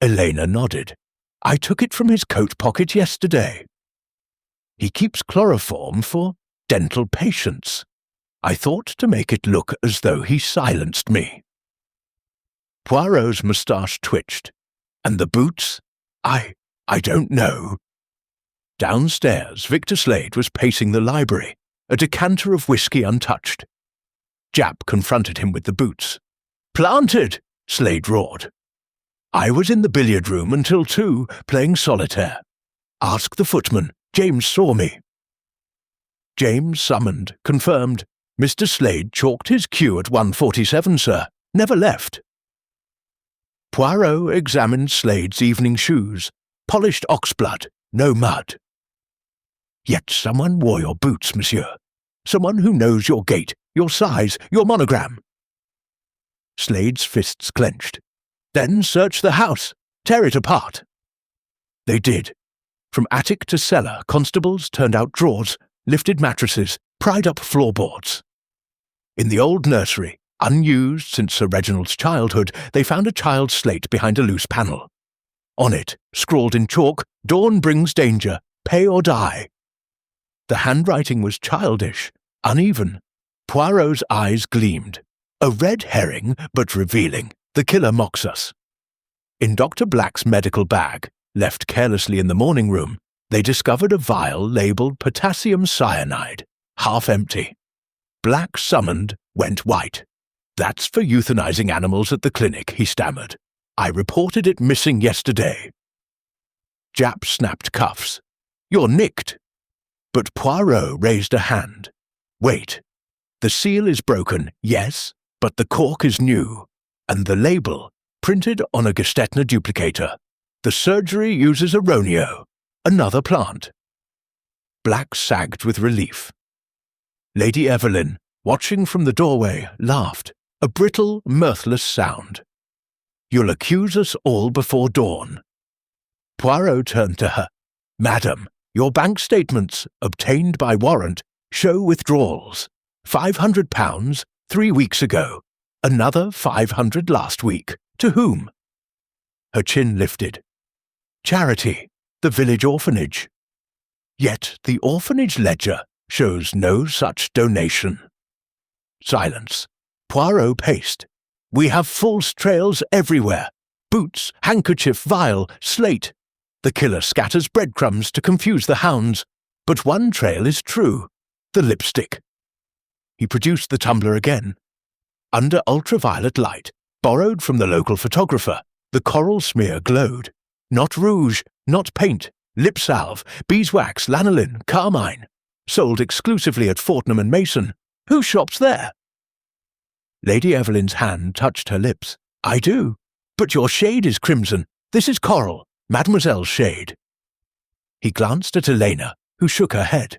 Elena nodded. I took it from his coat pocket yesterday. He keeps chloroform for dental patients. I thought to make it look as though he silenced me. Poirot's moustache twitched. And the boots? I don't know. Downstairs, Victor Slade was pacing the library, a decanter of whiskey untouched. Japp confronted him with the boots. Planted! Slade roared. I was in the billiard room until 2, playing solitaire. Ask the footman. James saw me. James summoned, confirmed. Mr. Slade chalked his cue at 1:47, sir. Never left. Poirot examined Slade's evening shoes. Polished oxblood, no mud. Yet someone wore your boots, monsieur. Someone who knows your gait, your size, your monogram. Slade's fists clenched. Then search the house. Tear it apart. They did. From attic to cellar, constables turned out drawers, lifted mattresses, pried up floorboards. In the old nursery, unused since Sir Reginald's childhood, they found a child's slate behind a loose panel. On it, scrawled in chalk, Dawn brings danger, pay or die. The handwriting was childish, uneven. Poirot's eyes gleamed. A red herring, but revealing. The killer mocks us. In Dr. Black's medical bag, left carelessly in the morning room, they discovered a vial labelled potassium cyanide, half empty. Black summoned, went white. That's for euthanizing animals at the clinic, he stammered. I reported it missing yesterday. Japp snapped cuffs. You're nicked. But Poirot raised a hand. Wait. The seal is broken, yes, but the cork is new. And the label, printed on a Gestetner duplicator. The surgery uses aronio, another plant. Black sagged with relief. Lady Evelyn, watching from the doorway, laughed, a brittle, mirthless sound. You'll accuse us all before dawn. Poirot turned to her. Madam, your bank statements, obtained by warrant, show withdrawals. £500, 3 weeks ago. Another 500 last week. To whom? Her chin lifted. Charity, the village orphanage. Yet the orphanage ledger shows no such donation. Silence. Poirot paced. We have false trails everywhere. Boots, handkerchief, vial, slate. The killer scatters breadcrumbs to confuse the hounds. But one trail is true. The lipstick. He produced the tumbler again. Under ultraviolet light, borrowed from the local photographer, the coral smear glowed. Not rouge, not paint, lip salve, beeswax, lanolin, carmine. Sold exclusively at Fortnum and Mason. Who shops there? Lady Evelyn's hand touched her lips. I do. But your shade is crimson. This is coral, Mademoiselle's shade. He glanced at Elena, who shook her head.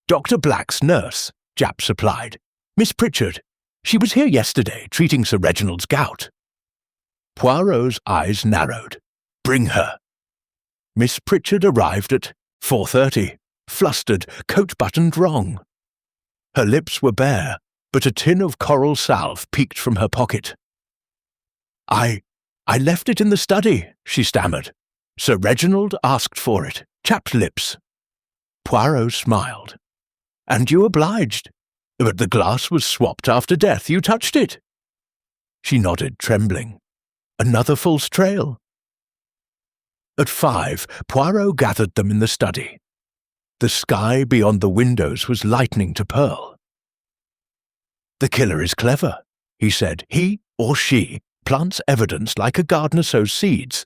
Dr. Black's nurse, Japp supplied. Miss Pritchard. She was here yesterday, treating Sir Reginald's gout. Poirot's eyes narrowed. Bring her. Miss Pritchard arrived at 4:30, flustered, coat buttoned wrong. Her lips were bare, but a tin of coral salve peeked from her pocket. I left it in the study, she stammered. Sir Reginald asked for it, chapped lips. Poirot smiled. And you obliged. But the glass was swapped after death. You touched it. She nodded, trembling. Another false trail. At 5, Poirot gathered them in the study. The sky beyond the windows was lightening to pearl. The killer is clever, he said. He, or she, plants evidence like a gardener sows seeds.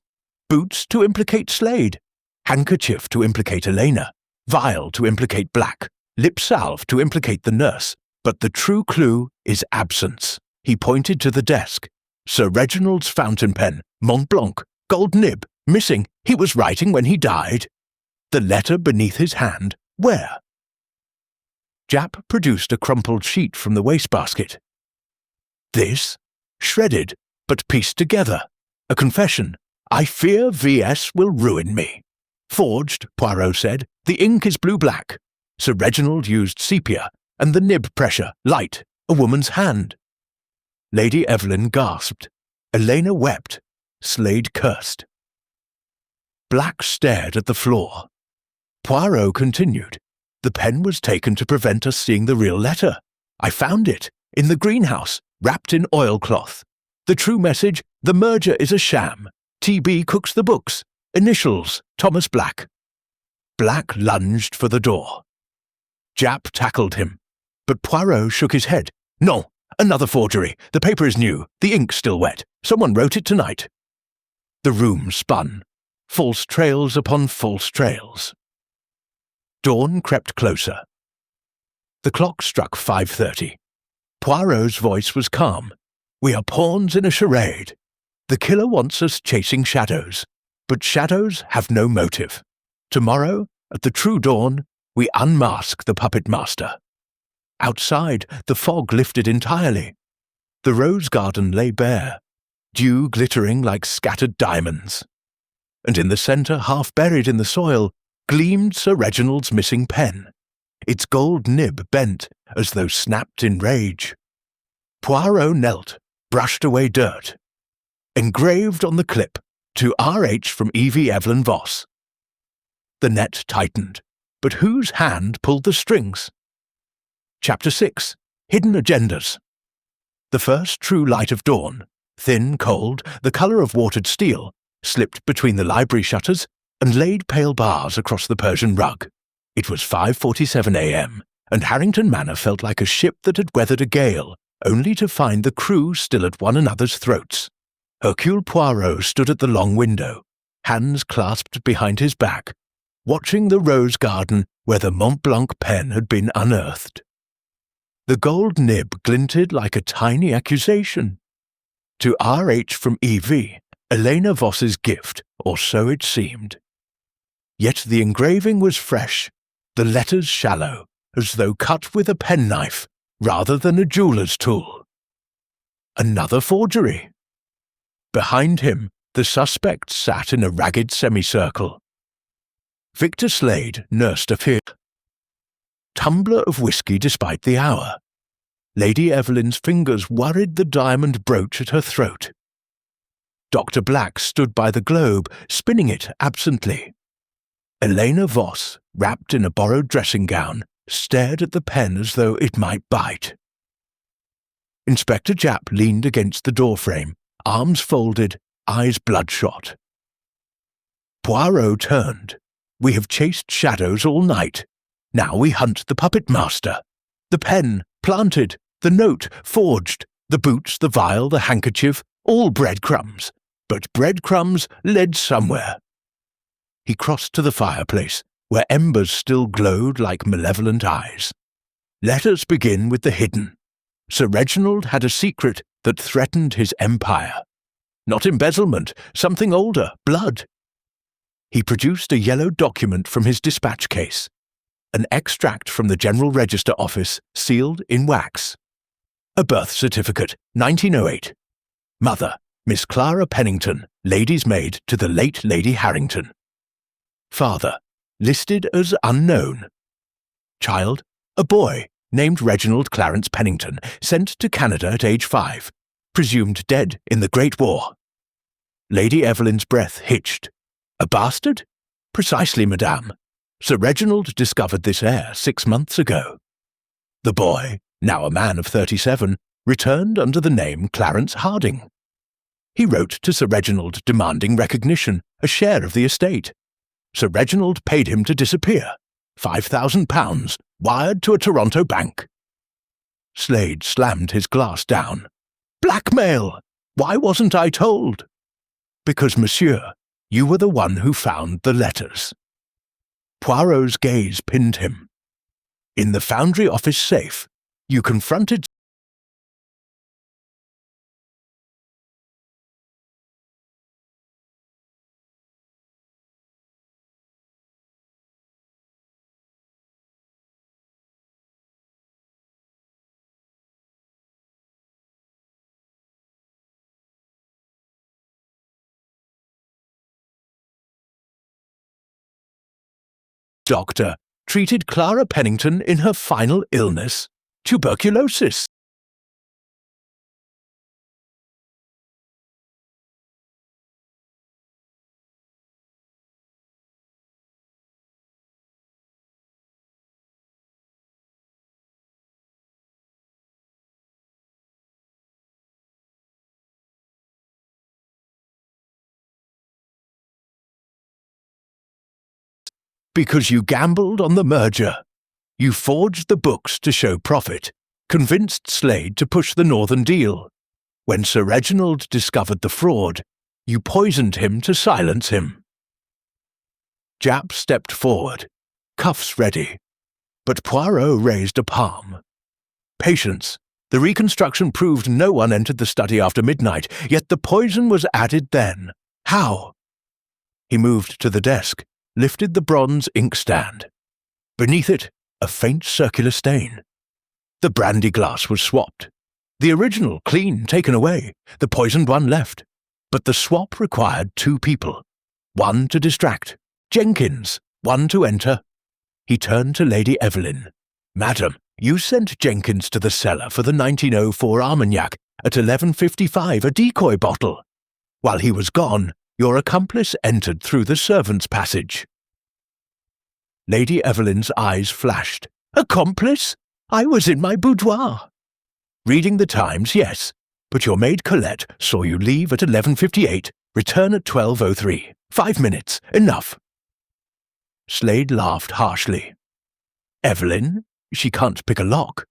Boots to implicate Slade. Handkerchief to implicate Elena. Vial to implicate Black. Lip salve to implicate the nurse. But the true clue is absence. He pointed to the desk. Sir Reginald's fountain pen, Mont Blanc, gold nib, missing. He was writing when he died. The letter beneath his hand, where? Japp produced a crumpled sheet from the wastebasket. This? Shredded, but pieced together. A confession. I fear VS will ruin me. Forged, Poirot said. The ink is blue-black. Sir Reginald used sepia, and the nib pressure, light, a woman's hand. Lady Evelyn gasped. Elena wept. Slade cursed. Black stared at the floor. Poirot continued. The pen was taken to prevent us seeing the real letter. I found it, in the greenhouse, wrapped in oilcloth. The true message, the merger is a sham. T.B. cooks the books. Initials, Thomas Black. Black lunged for the door. Japp tackled him, but Poirot shook his head. No, another forgery. The paper is new. The ink's still wet. Someone wrote it tonight. The room spun. False trails upon false trails. Dawn crept closer. The clock struck 5:30. Poirot's voice was calm. We are pawns in a charade. The killer wants us chasing shadows, but shadows have no motive. Tomorrow, at the true dawn, we unmask the puppet master. Outside, the fog lifted entirely. The rose garden lay bare, dew glittering like scattered diamonds. And in the centre, half buried in the soil, gleamed Sir Reginald's missing pen, its gold nib bent as though snapped in rage. Poirot knelt, brushed away dirt. Engraved on the clip, to R.H. from E.V. Evelyn Voss. The net tightened, but whose hand pulled the strings? Chapter 6. Hidden Agendas. The first true light of dawn, thin, cold, the colour of watered steel, slipped between the library shutters and laid pale bars across the Persian rug. It was 5:47 a.m., and Harrington Manor felt like a ship that had weathered a gale, only to find the crew still at one another's throats. Hercule Poirot stood at the long window, hands clasped behind his back, watching the rose garden where the Mont Blanc pen had been unearthed. The gold nib glinted like a tiny accusation. To R.H. from E.V., Elena Voss's gift, or so it seemed. Yet the engraving was fresh, the letters shallow, as though cut with a penknife rather than a jeweller's tool. Another forgery. Behind him, the suspect sat in a ragged semicircle. Victor Slade nursed a fear. Tumbler of whisky despite the hour. Lady Evelyn's fingers worried the diamond brooch at her throat. Dr. Black stood by the globe, spinning it absently. Elena Voss, wrapped in a borrowed dressing gown, stared at the pen as though it might bite. Inspector Japp leaned against the doorframe, arms folded, eyes bloodshot. Poirot turned. We have chased shadows all night. Now we hunt the puppet master. The pen, planted, the note, forged, the boots, the vial, the handkerchief, all breadcrumbs. But breadcrumbs led somewhere. He crossed to the fireplace, where embers still glowed like malevolent eyes. Let us begin with the hidden. Sir Reginald had a secret that threatened his empire. Not embezzlement, something older, blood. He produced a yellow document from his dispatch case, an extract from the General Register Office, sealed in wax. A birth certificate, 1908. Mother, Miss Clara Pennington, lady's maid to the late Lady Harrington. Father, listed as unknown. Child, a boy, named Reginald Clarence Pennington, sent to Canada at age 5, presumed dead in the Great War. Lady Evelyn's breath hitched. A bastard? Precisely, madame. Sir Reginald discovered this heir 6 months ago. The boy, now a man of 37, returned under the name Clarence Harding. He wrote to Sir Reginald demanding recognition, a share of the estate. Sir Reginald paid him to disappear. £5,000, wired to a Toronto bank. Slade slammed his glass down. Blackmail! Why wasn't I told? Because, monsieur, you were the one who found the letters. Poirot's gaze pinned him. In the Foundry office safe, you confronted doctor treated Clara Pennington in her final illness, tuberculosis. Because you gambled on the merger. You forged the books to show profit, convinced Slade to push the Northern deal. When Sir Reginald discovered the fraud, you poisoned him to silence him. Japp stepped forward, cuffs ready, but Poirot raised a palm. Patience. The reconstruction proved no one entered the study after midnight, yet the poison was added then. How? He moved to the desk, lifted the bronze inkstand. Beneath it, a faint circular stain. The brandy glass was swapped. The original clean taken away, the poisoned one left. But the swap required 2 people. One to distract, Jenkins, one to enter. He turned to Lady Evelyn. Madam, you sent Jenkins to the cellar for the 1904 Armagnac at 11:55, a decoy bottle. While he was gone, your accomplice entered through the servants' passage. Lady Evelyn's eyes flashed. Accomplice? I was in my boudoir. Reading the Times, yes, but your maid Colette saw you leave at 11:58, return at 12:03. 5 minutes, enough. Slade laughed harshly. Evelyn? She can't pick a lock.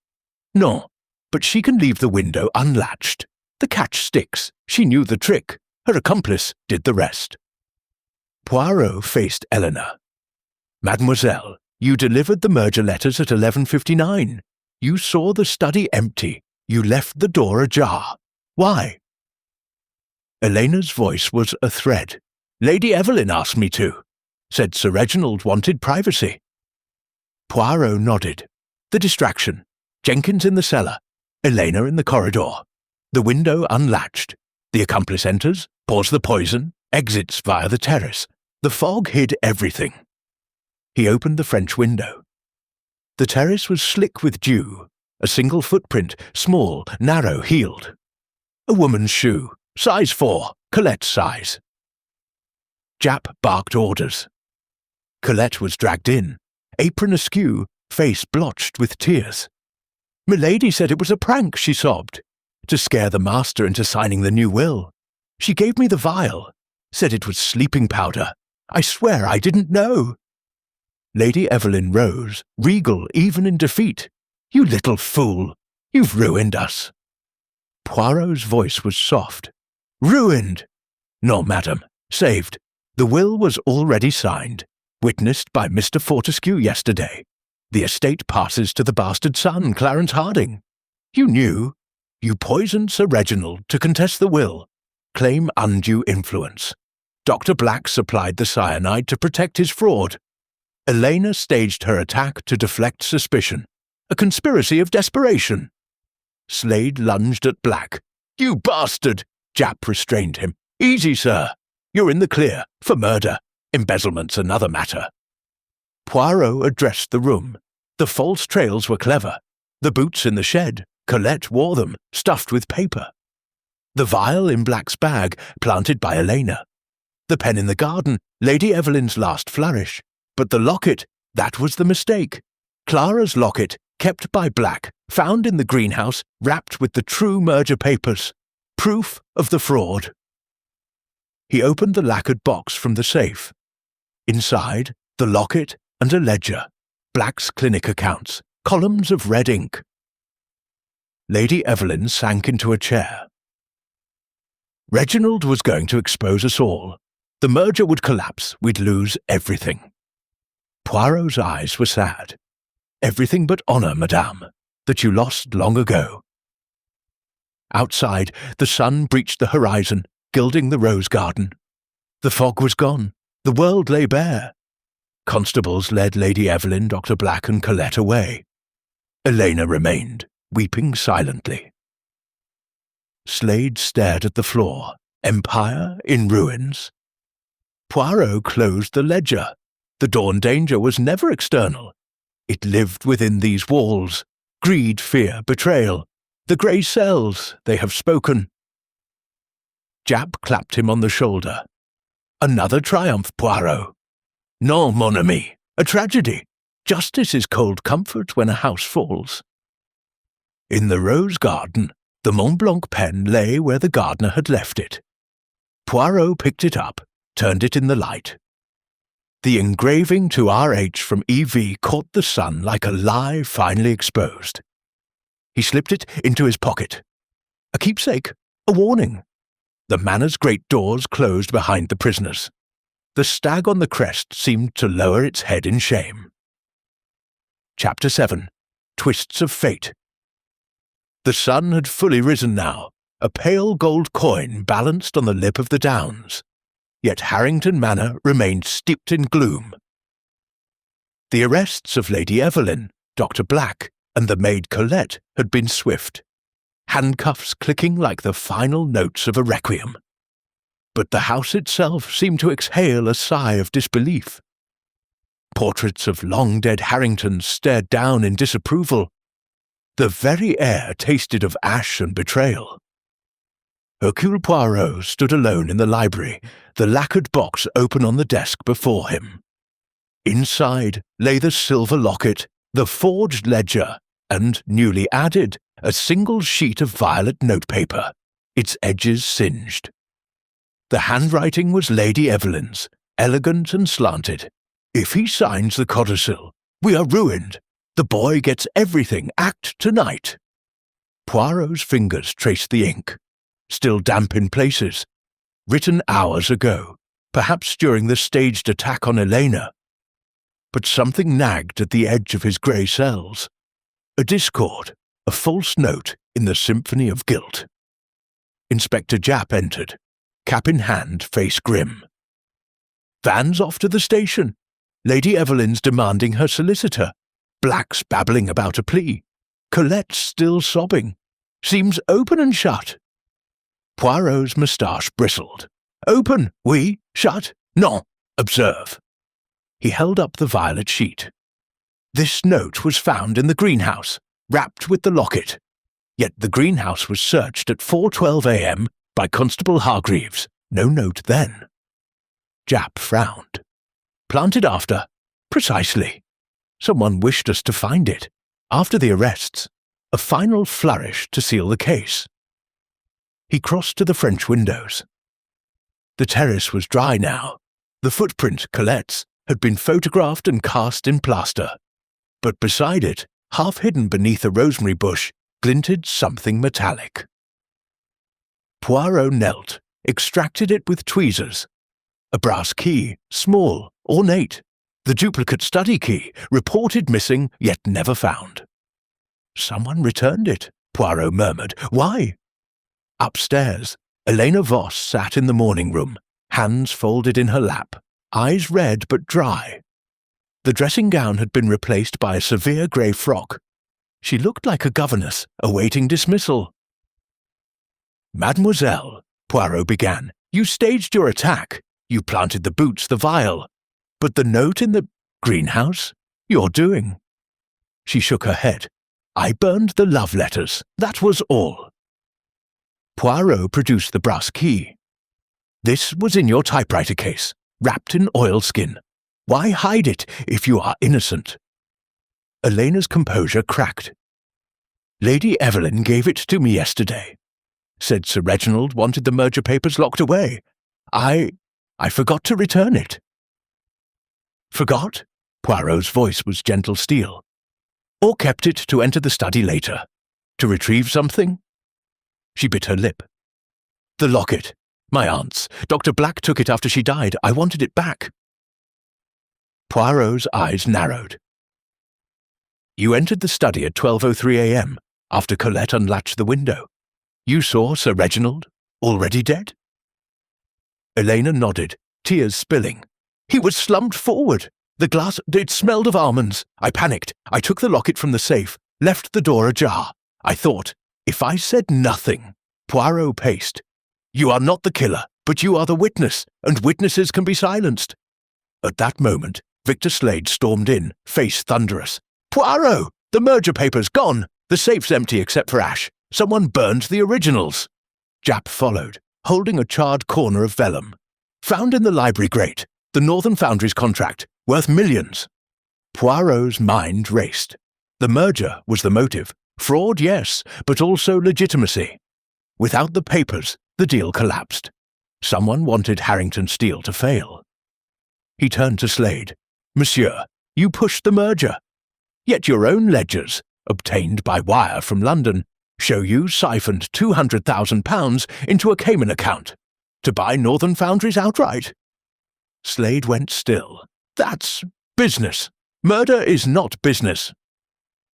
No, but she can leave the window unlatched. The catch sticks. She knew the trick. Her accomplice did the rest. Poirot faced Eleanor. Mademoiselle, you delivered the merger letters at 11:59. You saw the study empty. You left the door ajar. Why? Elena's voice was a thread. Lady Evelyn asked me to. Said Sir Reginald wanted privacy. Poirot nodded. The distraction. Jenkins in the cellar. Elena in the corridor. The window unlatched. The accomplice enters, pours the poison, exits via the terrace. The fog hid everything. He opened the French window. The terrace was slick with dew, a single footprint, small, narrow, heeled. A woman's shoe, size 4, Colette's size. Japp barked orders. Colette was dragged in, apron askew, face blotched with tears. Milady said it was a prank, she sobbed, to scare the master into signing the new will. She gave me the vial, said it was sleeping powder. I swear I didn't know. Lady Evelyn rose, regal even in defeat. You little fool, you've ruined us. Poirot's voice was soft. Ruined? No, madam, saved. The will was already signed, witnessed by Mr. Fortescue yesterday. The estate passes to the bastard son, Clarence Harding. You knew. You poisoned Sir Reginald to contest the will, claim undue influence. Dr. Black supplied the cyanide to protect his fraud. Elena staged her attack to deflect suspicion. A conspiracy of desperation. Slade lunged at Black. You bastard! Japp restrained him. Easy, sir. You're in the clear, for murder. Embezzlement's another matter. Poirot addressed the room. The false trails were clever. The boots in the shed, Colette wore them, stuffed with paper. The vial in Black's bag, planted by Elena. The pen in the garden, Lady Evelyn's last flourish. But the locket, that was the mistake. Clara's locket, kept by Black, found in the greenhouse, wrapped with the true merger papers. Proof of the fraud. He opened the lacquered box from the safe. Inside, the locket and a ledger. Black's clinic accounts, columns of red ink. Lady Evelyn sank into a chair. Reginald was going to expose us all. The merger would collapse, we'd lose everything. Poirot's eyes were sad. Everything but honour, madame, that you lost long ago. Outside, the sun breached the horizon, gilding the rose garden. The fog was gone. The world lay bare. Constables led Lady Evelyn, Dr. Black and Colette away. Elena remained, weeping silently. Slade stared at the floor. Empire in ruins. Poirot closed the ledger. The dawn danger was never external. It lived within these walls. Greed, fear, betrayal. The grey cells, they have spoken. Japp clapped him on the shoulder. Another triumph, Poirot. Non, mon ami, a tragedy. Justice is cold comfort when a house falls. In the rose garden, the Mont Blanc pen lay where the gardener had left it. Poirot picked it up, turned it in the light. The engraving to R.H. from E.V. caught the sun like a lie finally exposed. He slipped it into his pocket. A keepsake, a warning. The manor's great doors closed behind the prisoners. The stag on the crest seemed to lower its head in shame. Chapter 7. Twists of Fate. The sun had fully risen now, a pale gold coin balanced on the lip of the downs. Yet Harrington Manor remained steeped in gloom. The arrests of Lady Evelyn, Dr. Black, and the maid Colette had been swift, handcuffs clicking like the final notes of a requiem. But the house itself seemed to exhale a sigh of disbelief. Portraits of long-dead Harringtons stared down in disapproval. The very air tasted of ash and betrayal. Hercule Poirot stood alone in the library, the lacquered box open on the desk before him. Inside lay the silver locket, the forged ledger, and, newly added, a single sheet of violet notepaper, its edges singed. The handwriting was Lady Evelyn's, elegant and slanted. If he signs the codicil, we are ruined. The boy gets everything, act tonight. Poirot's fingers traced the ink, still damp in places, written hours ago, perhaps during the staged attack on Elena. But something nagged at the edge of his grey cells. A discord, a false note in the symphony of guilt. Inspector Japp entered, cap in hand, face grim. Van's off to the station. Lady Evelyn's demanding her solicitor. Black's babbling about a plea. Colette's still sobbing. Seems open and shut. Poirot's moustache bristled. Open, oui. Shut, non. Observe. He held up the violet sheet. This note was found in the greenhouse, wrapped with the locket. Yet the greenhouse was searched at 4:12 a.m. by Constable Hargreaves. No note then. Japp frowned. Planted after? Precisely. Someone wished us to find it. After the arrests, a final flourish to seal the case. He crossed to the French windows. The terrace was dry now. The footprint, Colette's, had been photographed and cast in plaster. But beside it, half hidden beneath a rosemary bush, glinted something metallic. Poirot knelt, extracted it with tweezers. A brass key, small, ornate. The duplicate study key, reported missing, yet never found. Someone returned it, Poirot murmured. Why? Upstairs, Elena Voss sat in the morning room, hands folded in her lap, eyes red but dry. The dressing gown had been replaced by a severe grey frock. She looked like a governess, awaiting dismissal. Mademoiselle, Poirot began, you staged your attack. You planted the boots, the vial. But the note in the greenhouse? Your doing. She shook her head. I burned the love letters. That was all. Poirot produced the brass key. This was in your typewriter case, wrapped in oilskin. Why hide it if you are innocent? Elena's composure cracked. Lady Evelyn gave it to me yesterday. Said Sir Reginald wanted the merger papers locked away. I forgot to return it. Forgot? Poirot's voice was gentle steel. Or kept it to enter the study later? To retrieve something? She bit her lip. The locket. My aunt's. Dr. Black took it after she died. I wanted it back. Poirot's eyes narrowed. You entered the study at 12:03 a.m., after Colette unlatched the window. You saw Sir Reginald, already dead? Elena nodded, tears spilling. He was slumped forward. The glass, it smelled of almonds. I panicked. I took the locket from the safe, left the door ajar. I thought, if I said nothing. Poirot paced. You are not the killer, but you are the witness, and witnesses can be silenced. At that moment, Victor Slade stormed in, face thunderous. "Poirot! The merger paper's gone! The safe's empty except for ash. Someone burned the originals." Japp followed, holding a charred corner of vellum. "Found in the library grate. The Northern Foundry's contract, worth millions." Poirot's mind raced. The merger was the motive. Fraud, yes, but also legitimacy. Without the papers, the deal collapsed. Someone wanted Harrington Steele to fail. He turned to Slade. "Monsieur, you pushed the merger. Yet your own ledgers, obtained by wire from London, show you siphoned £200,000 into a Cayman account to buy Northern Foundries outright." Slade went still. "That's business. Murder is not business."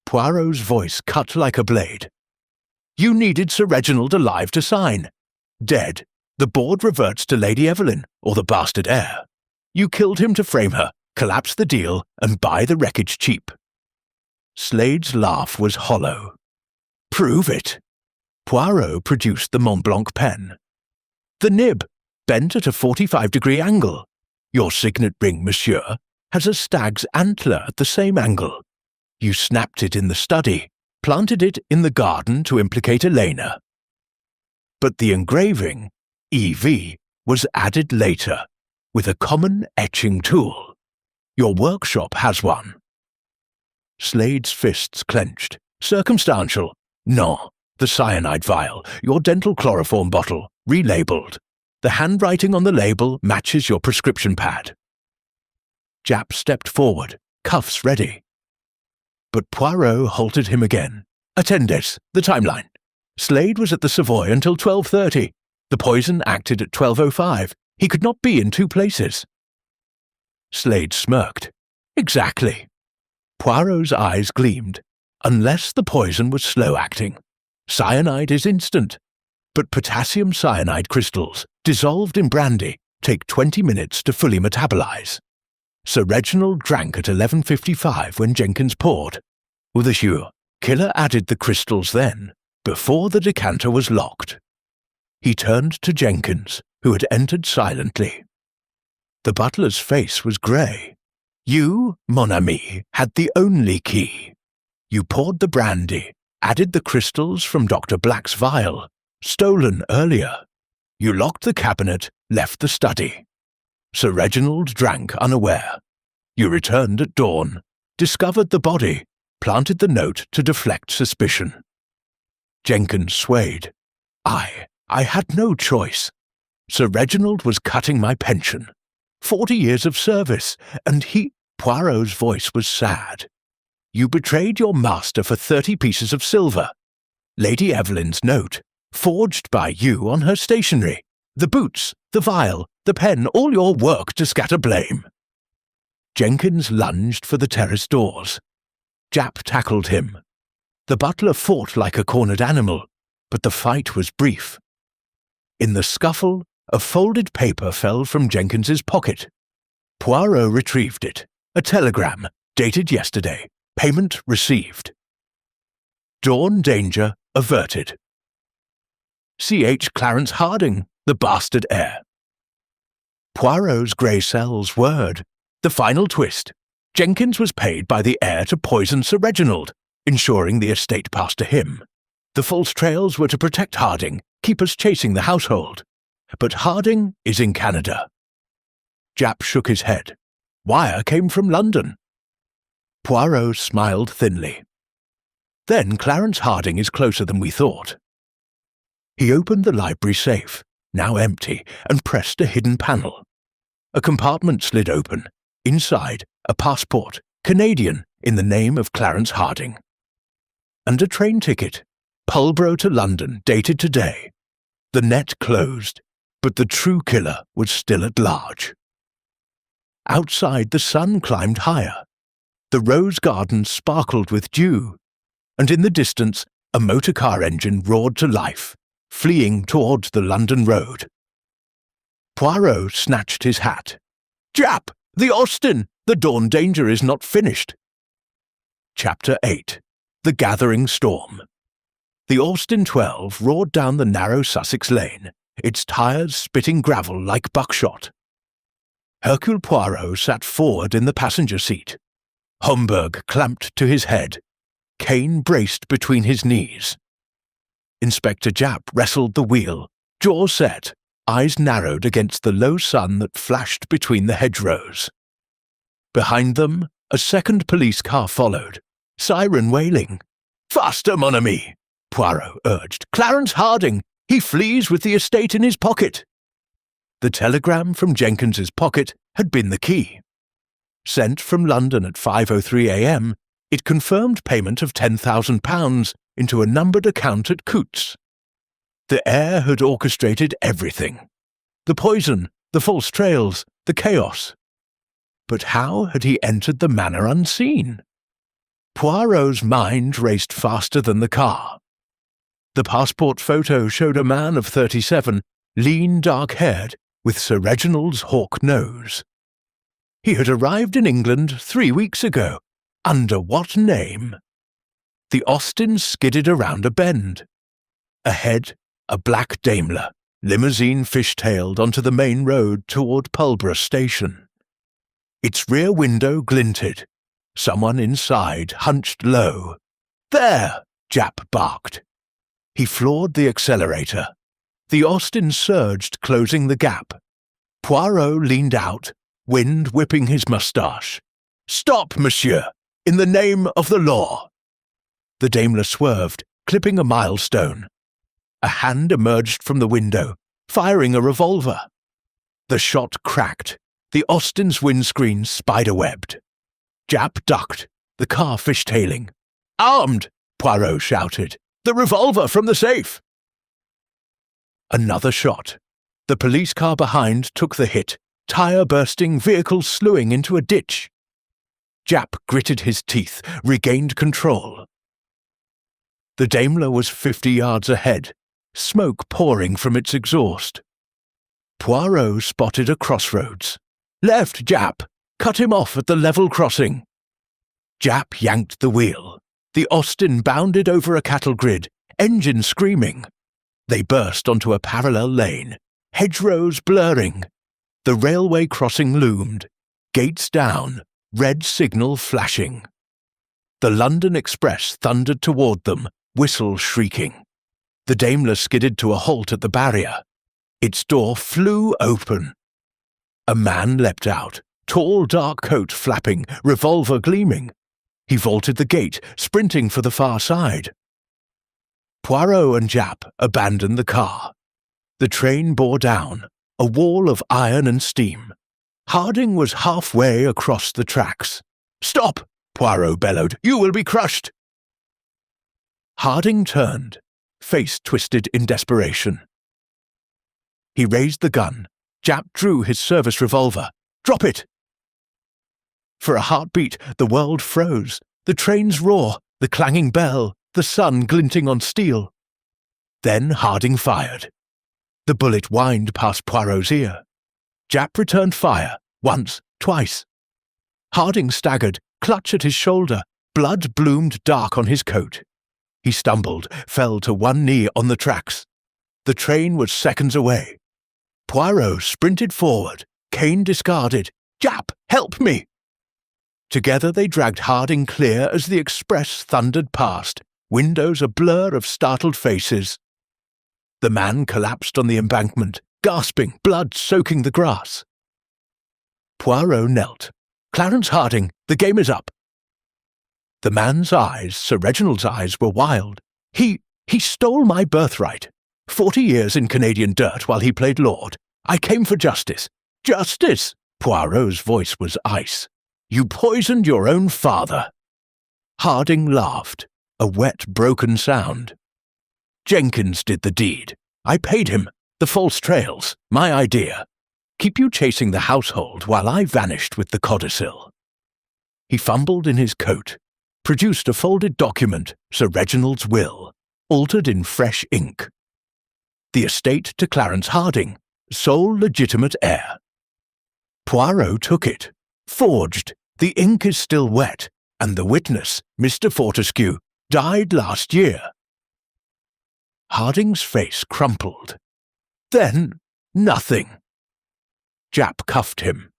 Poirot's voice cut like a blade. "You needed Sir Reginald alive to sign. Dead, the board reverts to Lady Evelyn, or the bastard heir. You killed him to frame her, collapse the deal, and buy the wreckage cheap." Slade's laugh was hollow. "Prove it." Poirot produced the Mont Blanc pen. "The nib, bent at a 45-degree angle. Your signet ring, monsieur, has a stag's antler at the same angle. You snapped it in the study, planted it in the garden to implicate Elena. But the engraving, EV, was added later, with a common etching tool. Your workshop has one." Slade's fists clenched. "Circumstantial. No. The cyanide vial, your dental chloroform bottle, relabeled. The handwriting on the label matches your prescription pad." Japp stepped forward, cuffs ready. But Poirot halted him again. "Attendes, the timeline. Slade was at the Savoy until 12:30. The poison acted at 12:05. He could not be in two places." Slade smirked. "Exactly." Poirot's eyes gleamed. "Unless the poison was slow-acting. Cyanide is instant. But potassium cyanide crystals, dissolved in brandy, take 20 minutes to fully metabolize. Sir Reginald drank at 11:55 when Jenkins poured. With a hue, killer added the crystals then, before the decanter was locked." He turned to Jenkins, who had entered silently. The butler's face was grey. "You, mon ami, had the only key. You poured the brandy, added the crystals from Dr. Black's vial, stolen earlier. You locked the cabinet, left the study. Sir Reginald drank unaware. You returned at dawn, discovered the body, planted the note to deflect suspicion." Jenkins swayed. I had no choice. Sir Reginald was cutting my pension. 40 years of service, and he—" Poirot's voice was sad. "You betrayed your master for 30 pieces of silver. Lady Evelyn's note, forged by you on her stationery. The boots, the vial, the pen, all your work to scatter blame." Jenkins lunged for the terrace doors. Japp tackled him. The butler fought like a cornered animal, but the fight was brief. In the scuffle, a folded paper fell from Jenkins's pocket. Poirot retrieved it. A telegram, dated yesterday. Payment received. Dawn danger averted. C.H. Clarence Harding, the bastard heir. Poirot's grey cell's word. The final twist. Jenkins was paid by the heir to poison Sir Reginald, ensuring the estate passed to him. The false trails were to protect Harding, keep us chasing the household. But Harding is in Canada. Japp shook his head. Wire came from London. Poirot smiled thinly. Then Clarence Harding is closer than we thought. He opened the library safe, now empty, and pressed a hidden panel. A compartment slid open. Inside, a passport, Canadian, in the name of Clarence Harding. And a train ticket, Pulborough to London, dated today. The net closed, but the true killer was still at large. Outside, the sun climbed higher. The rose garden sparkled with dew, and in the distance, a motor-car engine roared to life, fleeing towards the London road. Poirot snatched his hat. Japp! The Austin! The dawn danger is not finished. Chapter 8. The Gathering Storm. The Austin 12 roared down the narrow Sussex lane, its tyres spitting gravel like buckshot. Hercule Poirot sat forward in the passenger seat. Homburg clamped to his head, cane braced between his knees. Inspector Japp wrestled the wheel, jaw set, eyes narrowed against the low sun that flashed between the hedgerows. Behind them, a second police car followed, siren wailing. "Faster, mon ami!" Poirot urged. "Clarence Harding! He flees with the estate in his pocket!" The telegram from Jenkins's pocket had been the key. Sent from London at 5:03 a.m., it confirmed payment of £10,000 into a numbered account at Coutts. The heir had orchestrated everything. The poison, the false trails, the chaos. But how had he entered the manor unseen? Poirot's mind raced faster than the car. The passport photo showed a man of 37, lean, dark-haired, with Sir Reginald's hawk nose. He had arrived in England 3 weeks ago. Under what name? The Austin skidded around a bend. Ahead, a black Daimler, limousine fishtailed onto the main road toward Pulborough Station. Its rear window glinted. Someone inside hunched low. "There!" Japp barked. He floored the accelerator. The Austin surged, closing the gap. Poirot leaned out, wind whipping his moustache. "Stop, monsieur! In the name of the law!" The Daimler swerved, clipping a milestone. A hand emerged from the window, firing a revolver. The shot cracked, the Austin's windscreen spiderwebbed. Japp ducked, the car fishtailing. "Armed!" Poirot shouted. "The revolver from the safe!" Another shot. The police car behind took the hit, tire bursting, vehicle slewing into a ditch. Japp gritted his teeth, regained control. The Daimler was 50 yards ahead, smoke pouring from its exhaust. Poirot spotted a crossroads. "Left, Japp! Cut him off at the level crossing!" Japp yanked the wheel. The Austin bounded over a cattle grid, engine screaming. They burst onto a parallel lane, hedgerows blurring. The railway crossing loomed, gates down, red signal flashing. The London Express thundered toward them, whistle shrieking. The Daimler skidded to a halt at the barrier. Its door flew open. A man leapt out, tall dark coat flapping, revolver gleaming. He vaulted the gate, sprinting for the far side. Poirot and Japp abandoned the car. The train bore down, a wall of iron and steam. Harding was halfway across the tracks. "Stop!" Poirot bellowed. "You will be crushed!" Harding turned, face twisted in desperation. He raised the gun. Japp drew his service revolver. "Drop it!" For a heartbeat, the world froze. The train's roar, the clanging bell, the sun glinting on steel. Then Harding fired. The bullet whined past Poirot's ear. Japp returned fire, once, twice. Harding staggered, clutch at his shoulder. Blood bloomed dark on his coat. He stumbled, fell to one knee on the tracks. The train was seconds away. Poirot sprinted forward, cane discarded. "Japp, help me!" Together they dragged Harding clear as the express thundered past, windows a blur of startled faces. The man collapsed on the embankment, gasping, blood soaking the grass. Poirot knelt. "Clarence Harding, the game is up." The man's eyes, Sir Reginald's eyes, were wild. He stole my birthright. 40 years in Canadian dirt while he played Lord. I came for justice. Justice! Poirot's voice was ice. "You poisoned your own father." Harding laughed, a wet, broken sound. "Jenkins did the deed. I paid him. The false trails. My idea. Keep you chasing the household while I vanished with the codicil." He fumbled in his coat, produced a folded document, Sir Reginald's will, altered in fresh ink. The estate to Clarence Harding, sole legitimate heir. Poirot took it. Forged. The ink is still wet, and the witness, Mr. Fortescue, died last year. Harding's face crumpled. "Then, nothing." Japp cuffed him.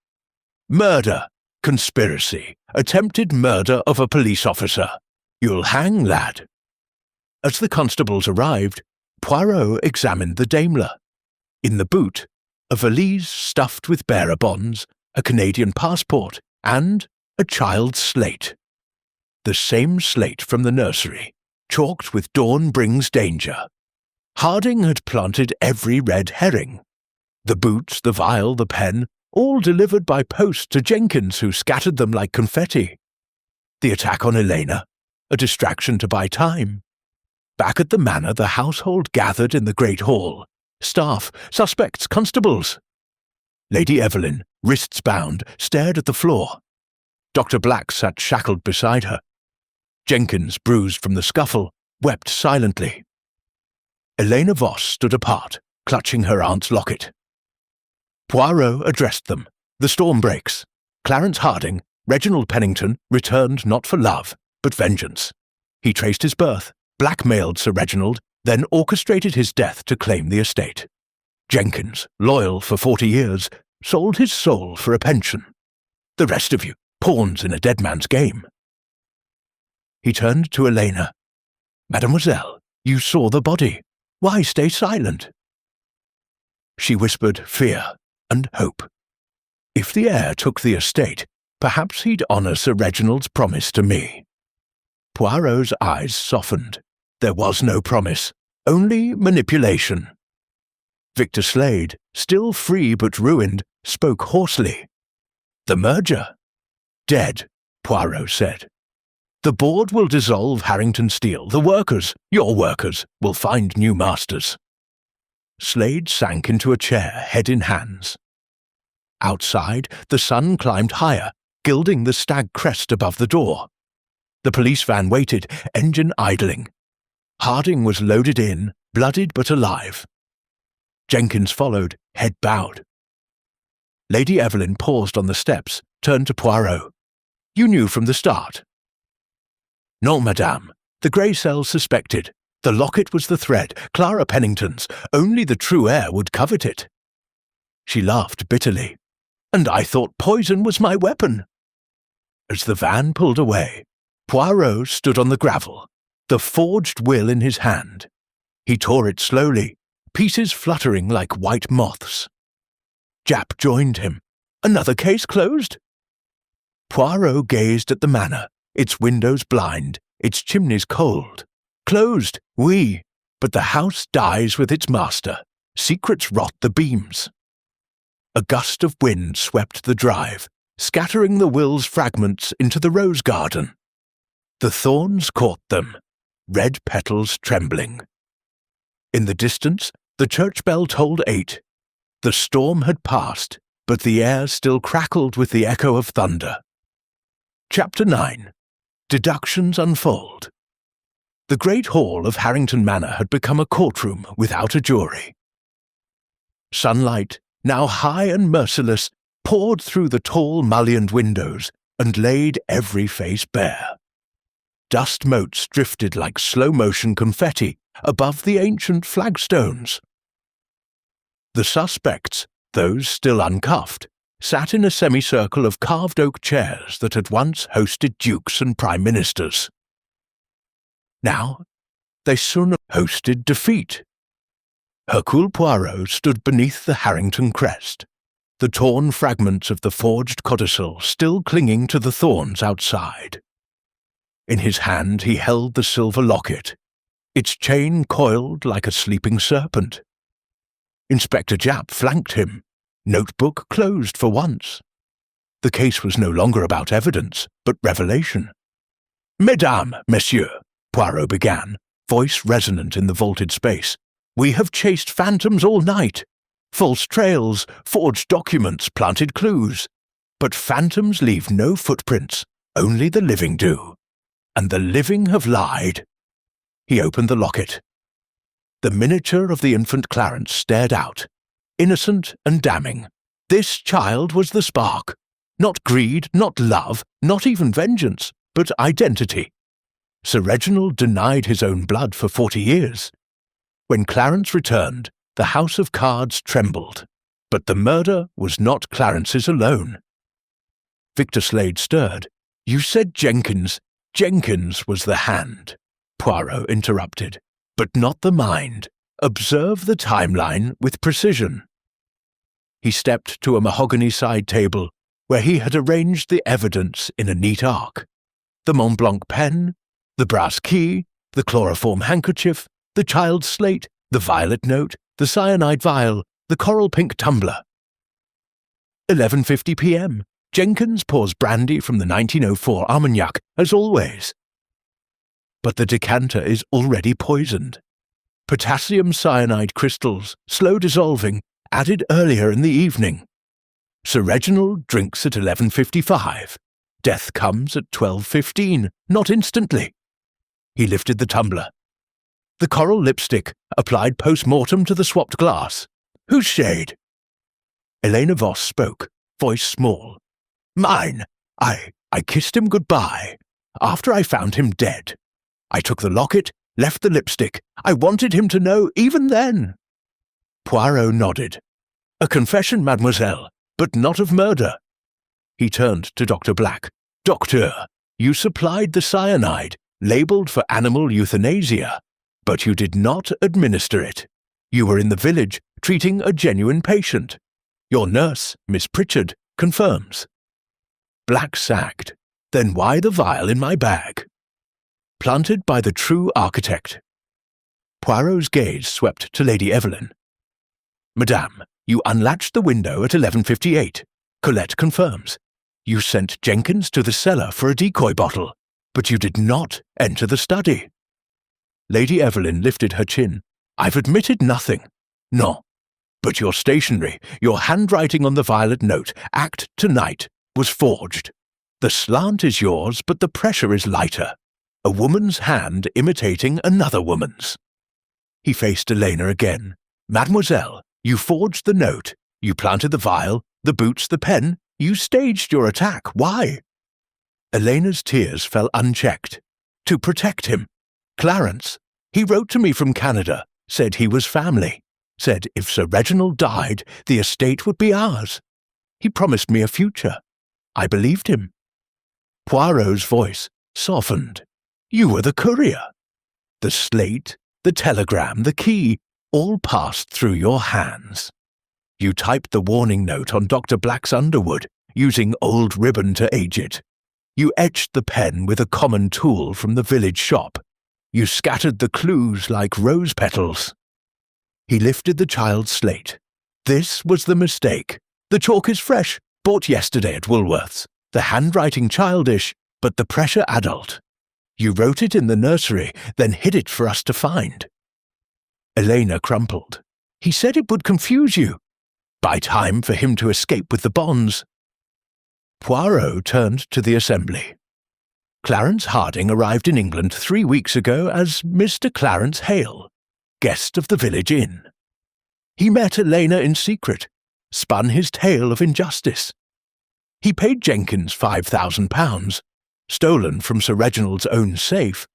Murder, conspiracy, attempted murder of a police officer. You'll hang, lad." As the constables arrived, Poirot examined the Daimler. In the boot, a valise stuffed with bearer bonds, a Canadian passport, and a child's slate. The same slate from the nursery, chalked with "Dawn brings danger." Harding had planted every red herring. The boots, the vial, the pen, all delivered by post to Jenkins, who scattered them like confetti. The attack on Elena, a distraction to buy time. Back at the manor, the household gathered in the great hall. Staff, suspects, constables. Lady Evelyn, wrists bound, stared at the floor. Dr. Black sat shackled beside her. Jenkins, bruised from the scuffle, wept silently. Elena Voss stood apart, clutching her aunt's locket. Poirot addressed them. The storm breaks. Clarence Harding, Reginald Pennington, returned not for love, but vengeance. He traced his birth, blackmailed Sir Reginald, then orchestrated his death to claim the estate. Jenkins, loyal for 40 years, sold his soul for a pension. The rest of you, pawns in a dead man's game. He turned to Elena. "Mademoiselle, you saw the body. Why stay silent?" She whispered fear and hope. If the heir took the estate, perhaps he'd honour Sir Reginald's promise to me. Poirot's eyes softened. There was no promise, only manipulation. Victor Slade, still free but ruined, spoke hoarsely. "The merger?" "Dead," Poirot said. "The board will dissolve Harrington Steel. The workers, your workers, will find new masters." Slade sank into a chair, head in hands. Outside, the sun climbed higher, gilding the stag crest above the door. The police van waited, engine idling. Harding was loaded in, bloodied but alive. Jenkins followed, head bowed. Lady Evelyn paused on the steps, turned to Poirot. "You knew from the start?" "Non, madame. The grey cell suspected. The locket was the thread, Clara Pennington's. Only the true heir would covet it." She laughed bitterly. "And I thought poison was my weapon." As the van pulled away, Poirot stood on the gravel, the forged will in his hand. He tore it slowly, pieces fluttering like white moths. Japp joined him. "Another case closed?" Poirot gazed at the manor, its windows blind, its chimneys cold. "Closed, oui, but the house dies with its master. Secrets rot the beams." A gust of wind swept the drive, scattering the will's fragments into the rose garden. The thorns caught them, red petals trembling. In the distance, the church bell tolled 8. The storm had passed, but the air still crackled with the echo of thunder. Chapter 9. Deductions unfold. The great hall of Harrington Manor had become a courtroom without a jury. Sunlight, now high and merciless, poured through the tall mullioned windows and laid every face bare. Dust motes drifted like slow-motion confetti above the ancient flagstones. The suspects, those still uncuffed, sat in a semicircle of carved oak chairs that had once hosted dukes and prime ministers. Now, they soon hosted defeat. Hercule Poirot stood beneath the Harrington crest, the torn fragments of the forged codicil still clinging to the thorns outside. In his hand he held the silver locket, its chain coiled like a sleeping serpent. Inspector Japp flanked him, notebook closed for once. The case was no longer about evidence, but revelation. "Mesdames, messieurs," Poirot began, voice resonant in the vaulted space, "we have chased phantoms all night. False trails, forged documents, planted clues. But phantoms leave no footprints, only the living do. And the living have lied." He opened the locket. The miniature of the infant Clarence stared out, innocent and damning. This child was the spark. Not greed, not love, not even vengeance, but identity. Sir Reginald denied his own blood for 40 years. When Clarence returned, the house of cards trembled. But the murder was not Clarence's alone. Victor Slade stirred. "You said Jenkins. Jenkins was the hand," Poirot interrupted, "but not the mind. Observe the timeline with precision." He stepped to a mahogany side table where he had arranged the evidence in a neat arc. The Mont Blanc pen, the brass key, the chloroform handkerchief, the child's slate, the violet note, the cyanide vial, the coral pink tumbler. 11:50 p.m. Jenkins pours brandy from the 1904 Armagnac, as always. But the decanter is already poisoned. Potassium cyanide crystals, slow dissolving, added earlier in the evening. Sir Reginald drinks at 11:55. Death comes at 12:15, not instantly. He lifted the tumbler. The coral lipstick, applied post-mortem to the swapped glass. Whose shade? Elena Voss spoke, voice small. Mine. I kissed him goodbye, after I found him dead. I took the locket, left the lipstick. I wanted him to know even then. Poirot nodded. A confession, mademoiselle, but not of murder. He turned to Dr. Black. Doctor, you supplied the cyanide, labelled for animal euthanasia, but you did not administer it. You were in the village, treating a genuine patient. Your nurse, Miss Pritchard, confirms. Black sagged. Then why the vial in my bag? Planted by the true architect. Poirot's gaze swept to Lady Evelyn. Madame, you unlatched the window at 11:58. Colette confirms. You sent Jenkins to the cellar for a decoy bottle, but you did not enter the study. Lady Evelyn lifted her chin. I've admitted nothing. No. But your stationery, your handwriting on the violet note, act tonight, was forged. The slant is yours, but the pressure is lighter. A woman's hand imitating another woman's. He faced Elena again. Mademoiselle, you forged the note. You planted the vial, the boots, the pen. You staged your attack. Why? Elena's tears fell unchecked. To protect him. Clarence. He wrote to me from Canada, said he was family, said if Sir Reginald died, the estate would be ours. He promised me a future. I believed him. Poirot's voice softened. You were the courier. The slate, the telegram, the key, all passed through your hands. You typed the warning note on Dr. Black's underwood, using old ribbon to age it. You etched the pen with a common tool from the village shop. You scattered the clues like rose petals. He lifted the child's slate. This was the mistake. The chalk is fresh, bought yesterday at Woolworth's. The handwriting childish, but the pressure adult. You wrote it in the nursery, then hid it for us to find. Elena crumpled. He said it would confuse you. Buy time for him to escape with the bonds. Poirot turned to the assembly. Clarence Harding arrived in England 3 weeks ago as Mr. Clarence Hale, guest of the village inn. He met Elena in secret, spun his tale of injustice. He paid Jenkins £5,000, stolen from Sir Reginald's own safe,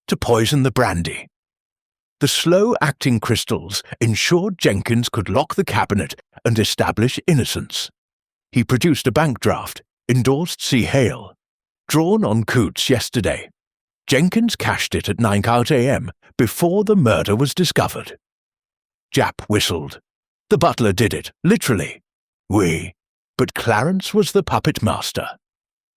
to poison the brandy. The slow-acting crystals ensured Jenkins could lock the cabinet and establish innocence. He produced a bank draft, endorsed C. Hale, drawn on Coots yesterday. Jenkins cashed it at 9 a.m. before the murder was discovered. Japp whistled. The butler did it, literally. Oui, but Clarence was the puppet master.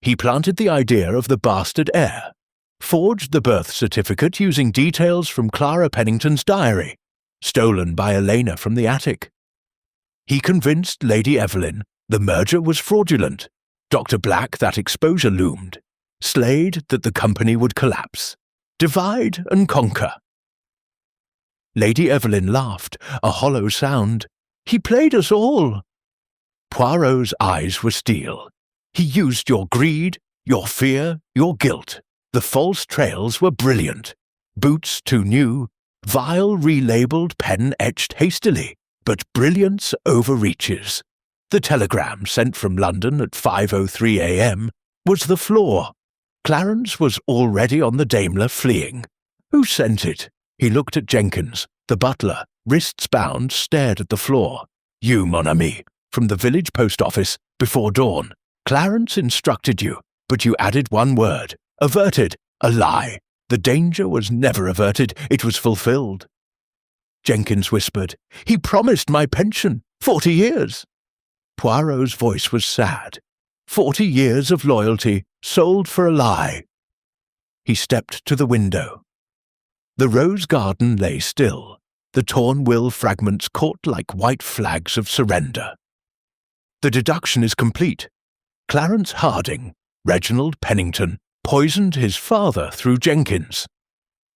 He planted the idea of the bastard heir, forged the birth certificate using details from Clara Pennington's diary, stolen by Elena from the attic. He convinced Lady Evelyn the merger was fraudulent, Dr. Black that exposure loomed, Slade that the company would collapse. Divide and conquer. Lady Evelyn laughed, a hollow sound. He played us all. Poirot's eyes were steel. He used your greed, your fear, your guilt. The false trails were brilliant. Boots too new, vial relabeled, pen etched hastily, but brilliance overreaches. The telegram sent from London at 5:03 a.m. was the flaw. Clarence was already on the Daimler fleeing. Who sent it? He looked at Jenkins. The butler, wrists bound, stared at the floor. You, mon ami, from the village post office, before dawn. Clarence instructed you, but you added one word. Averted. A lie. The danger was never averted, it was fulfilled. Jenkins whispered, "He promised my pension. 40 years." Poirot's voice was sad. 40 years of loyalty, sold for a lie. He stepped to the window. The rose garden lay still, the torn will fragments caught like white flags of surrender. The deduction is complete. Clarence Harding, Reginald Pennington, poisoned his father through Jenkins.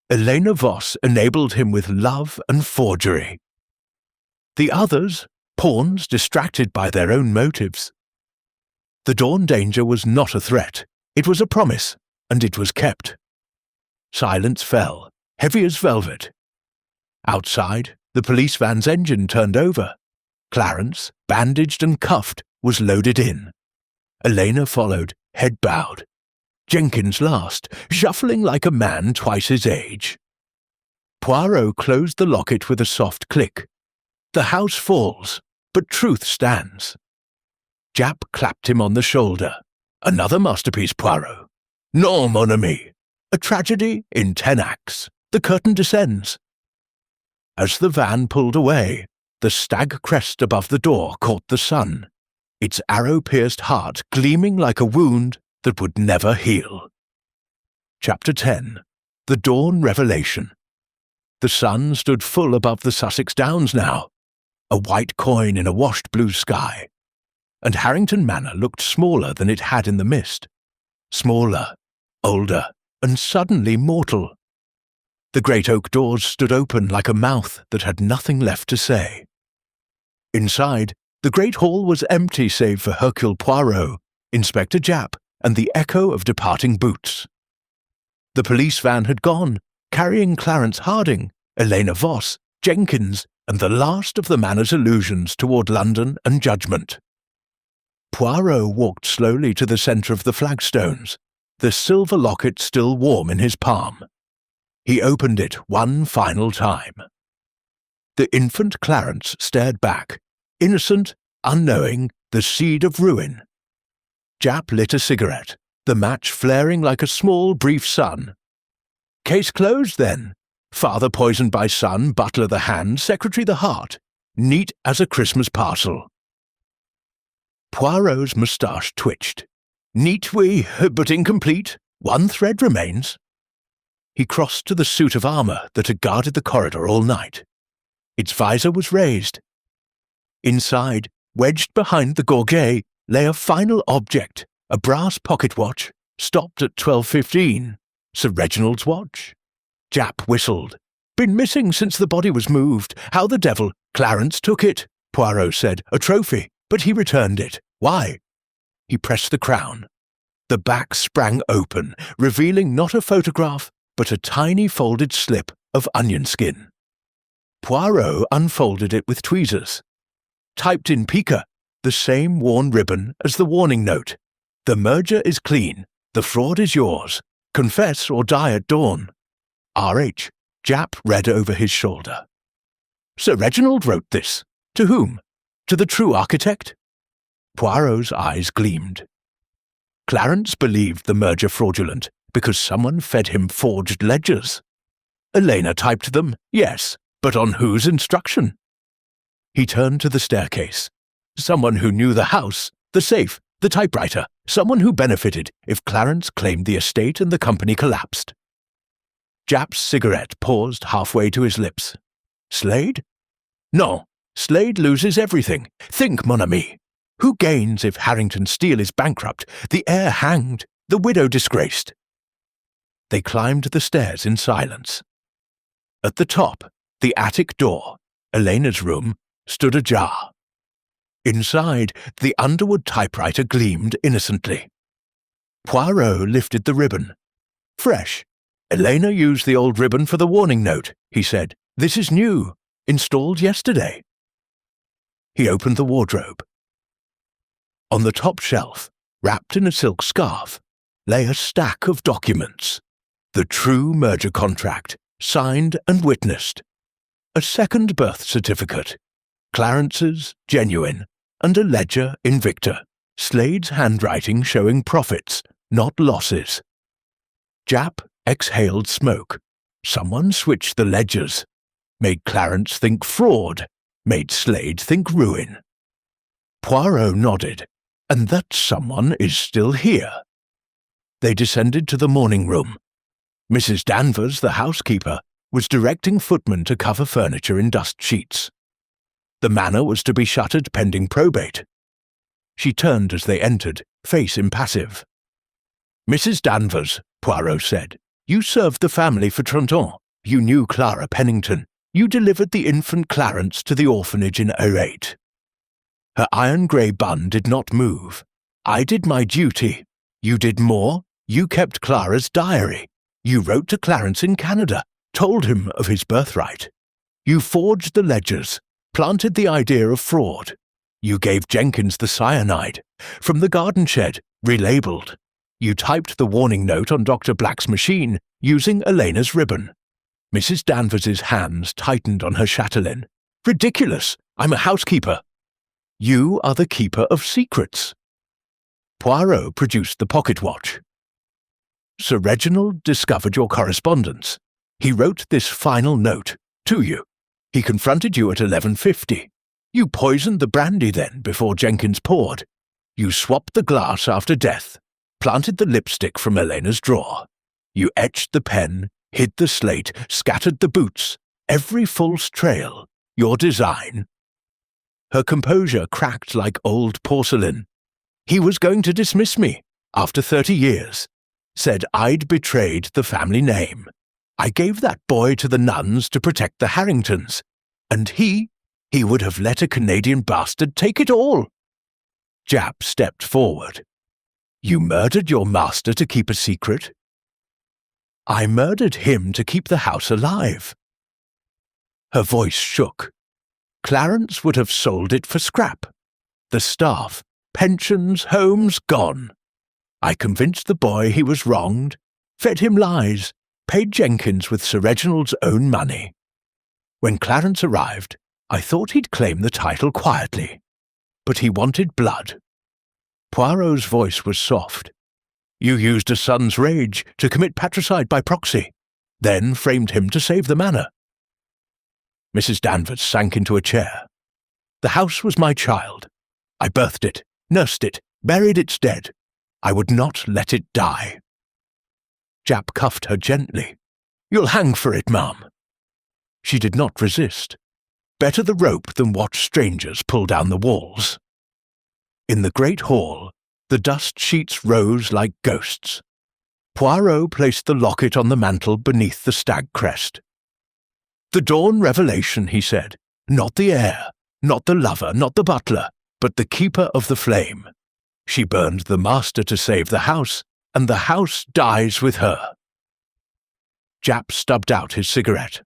Elena Voss enabled him with love and forgery. The others, pawns distracted by their own motives. The dawn danger was not a threat, it was a promise, and it was kept. Silence fell, heavy as velvet. Outside, the police van's engine turned over. Clarence, bandaged and cuffed, was loaded in. Elena followed, head bowed. Jenkins last, shuffling like a man twice his age. Poirot closed the locket with a soft click. The house falls, but truth stands. Japp clapped him on the shoulder. Another masterpiece, Poirot. Non, mon ami. A tragedy in 10 acts. The curtain descends. As the van pulled away, the stag crest above the door caught the sun, its arrow-pierced heart gleaming like a wound that would never heal. Chapter 10. The Dawn Revelation. The sun stood full above the Sussex Downs now, a white coin in a washed blue sky, and Harrington Manor looked smaller than it had in the mist. Smaller, older, and suddenly mortal. The great oak doors stood open like a mouth that had nothing left to say. Inside, the great hall was empty save for Hercule Poirot, Inspector Japp, and the echo of departing boots. The police van had gone, carrying Clarence Harding, Elena Voss, Jenkins, and the last of the manor's illusions toward London and judgment. Poirot walked slowly to the centre of the flagstones, the silver locket still warm in his palm. He opened it one final time. The infant Clarence stared back, innocent, unknowing, the seed of ruin. Japp lit a cigarette, the match flaring like a small, brief sun. Case closed, then. Father poisoned by son, butler the hand, secretary the heart. Neat as a Christmas parcel. Poirot's moustache twitched. Neat we, but incomplete. One thread remains. He crossed to the suit of armour that had guarded the corridor all night. Its visor was raised. Inside, wedged behind the gorget, lay a final object, a brass pocket watch, stopped at 12:15. Sir Reginald's watch. Japp whistled. Been missing since the body was moved. How the devil? Clarence took it, Poirot said. A trophy, but he returned it. Why? He pressed the crown. The back sprang open, revealing not a photograph, but a tiny folded slip of onion skin. Poirot unfolded it with tweezers. Typed in pica, the same worn ribbon as the warning note. The merger is clean. The fraud is yours. Confess or die at dawn. R.H. Japp read over his shoulder. Sir Reginald wrote this. To whom? To the true architect? Poirot's eyes gleamed. Clarence believed the merger fraudulent because someone fed him forged ledgers. Elena typed them, yes, but on whose instruction? He turned to the staircase. Someone who knew the house, the safe, the typewriter, someone who benefited if Clarence claimed the estate and the company collapsed. Japp's cigarette paused halfway to his lips. Slade? No, Slade loses everything. Think, mon ami. Who gains if Harrington Steele is bankrupt, the heir hanged, the widow disgraced? They climbed the stairs in silence. At the top, the attic door, Elena's room, stood ajar. Inside, the underwood typewriter gleamed innocently. Poirot lifted the ribbon. Fresh. Elena used the old ribbon for the warning note, he said. This is new. Installed yesterday. He opened the wardrobe. On the top shelf, wrapped in a silk scarf, lay a stack of documents. The true merger contract, signed and witnessed. A second birth certificate. Clarence's, genuine, and a ledger invicta, Slade's handwriting showing profits, not losses. Japp exhaled smoke. Someone switched the ledgers. Made Clarence think fraud. Made Slade think ruin. Poirot nodded, and that someone is still here. They descended to the morning room. Mrs. Danvers, the housekeeper, was directing footmen to cover furniture in dust sheets. The manor was to be shuttered pending probate. She turned as they entered, face impassive. "Mrs. Danvers," Poirot said, "you served the family for 30 ans. You knew Clara Pennington. You delivered the infant Clarence to the orphanage in '08. Her iron-grey bun did not move. I did my duty. You did more. You kept Clara's diary. You wrote to Clarence in Canada, told him of his birthright. You forged the ledgers, planted the idea of fraud. You gave Jenkins the cyanide, from the garden shed, relabeled. You typed the warning note on Dr. Black's machine, using Elena's ribbon." Mrs. Danvers's hands tightened on her chatelaine. "Ridiculous! I'm a housekeeper." "You are the keeper of secrets." Poirot produced the pocket watch. "Sir Reginald discovered your correspondence. He wrote this final note to you. He confronted you at 11:50. You poisoned the brandy then before Jenkins poured. You swapped the glass after death, planted the lipstick from Elena's drawer. You etched the pen, hid the slate, scattered the boots, every false trail, your design." Her composure cracked like old porcelain. "He was going to dismiss me, after 30 years. Said I'd betrayed the family name. I gave that boy to the nuns to protect the Harringtons. And he would have let a Canadian bastard take it all." Japp stepped forward. "You murdered your master to keep a secret?" "I murdered him to keep the house alive." Her voice shook. "Clarence would have sold it for scrap. The staff, pensions, homes gone. I convinced the boy he was wronged, fed him lies, paid Jenkins with Sir Reginald's own money. When Clarence arrived, I thought he'd claim the title quietly. But he wanted blood." Poirot's voice was soft. "You used a son's rage to commit patricide by proxy, then framed him to save the manor." Mrs. Danvers sank into a chair. "The house was my child. I birthed it, nursed it, buried its dead. I would not let it die." Japp cuffed her gently. "You'll hang for it, ma'am." She did not resist. Better the rope than watch strangers pull down the walls. In the great hall, the dust sheets rose like ghosts. Poirot placed the locket on the mantel beneath the stag crest. "The dawn revelation," he said. "Not the heir, not the lover, not the butler, but the keeper of the flame. She burned the master to save the house, and the house dies with her." Japp stubbed out his cigarette.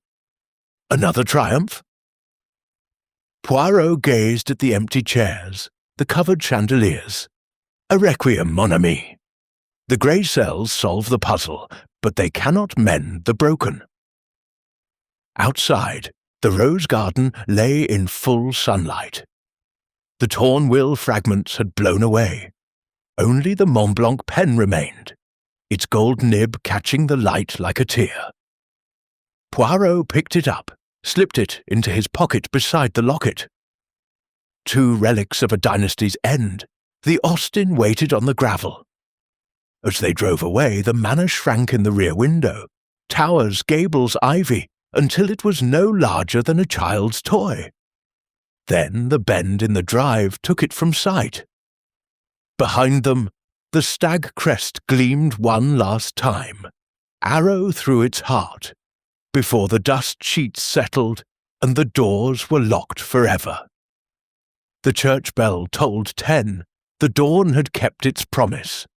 "Another triumph?" Poirot gazed at the empty chairs, the covered chandeliers. "A requiem, mon ami. The grey cells solve the puzzle, but they cannot mend the broken." Outside, the rose garden lay in full sunlight. The torn will fragments had blown away. Only the Mont Blanc pen remained, its gold nib catching the light like a tear. Poirot picked it up, slipped it into his pocket beside the locket. Two relics of a dynasty's end, the Austin waited on the gravel. As they drove away, the manor shrank in the rear window, towers, gables, ivy, until it was no larger than a child's toy. Then the bend in the drive took it from sight. Behind them, the stag crest gleamed one last time, arrow through its heart, before the dust sheets settled and the doors were locked forever. The church bell tolled 10. The dawn had kept its promise.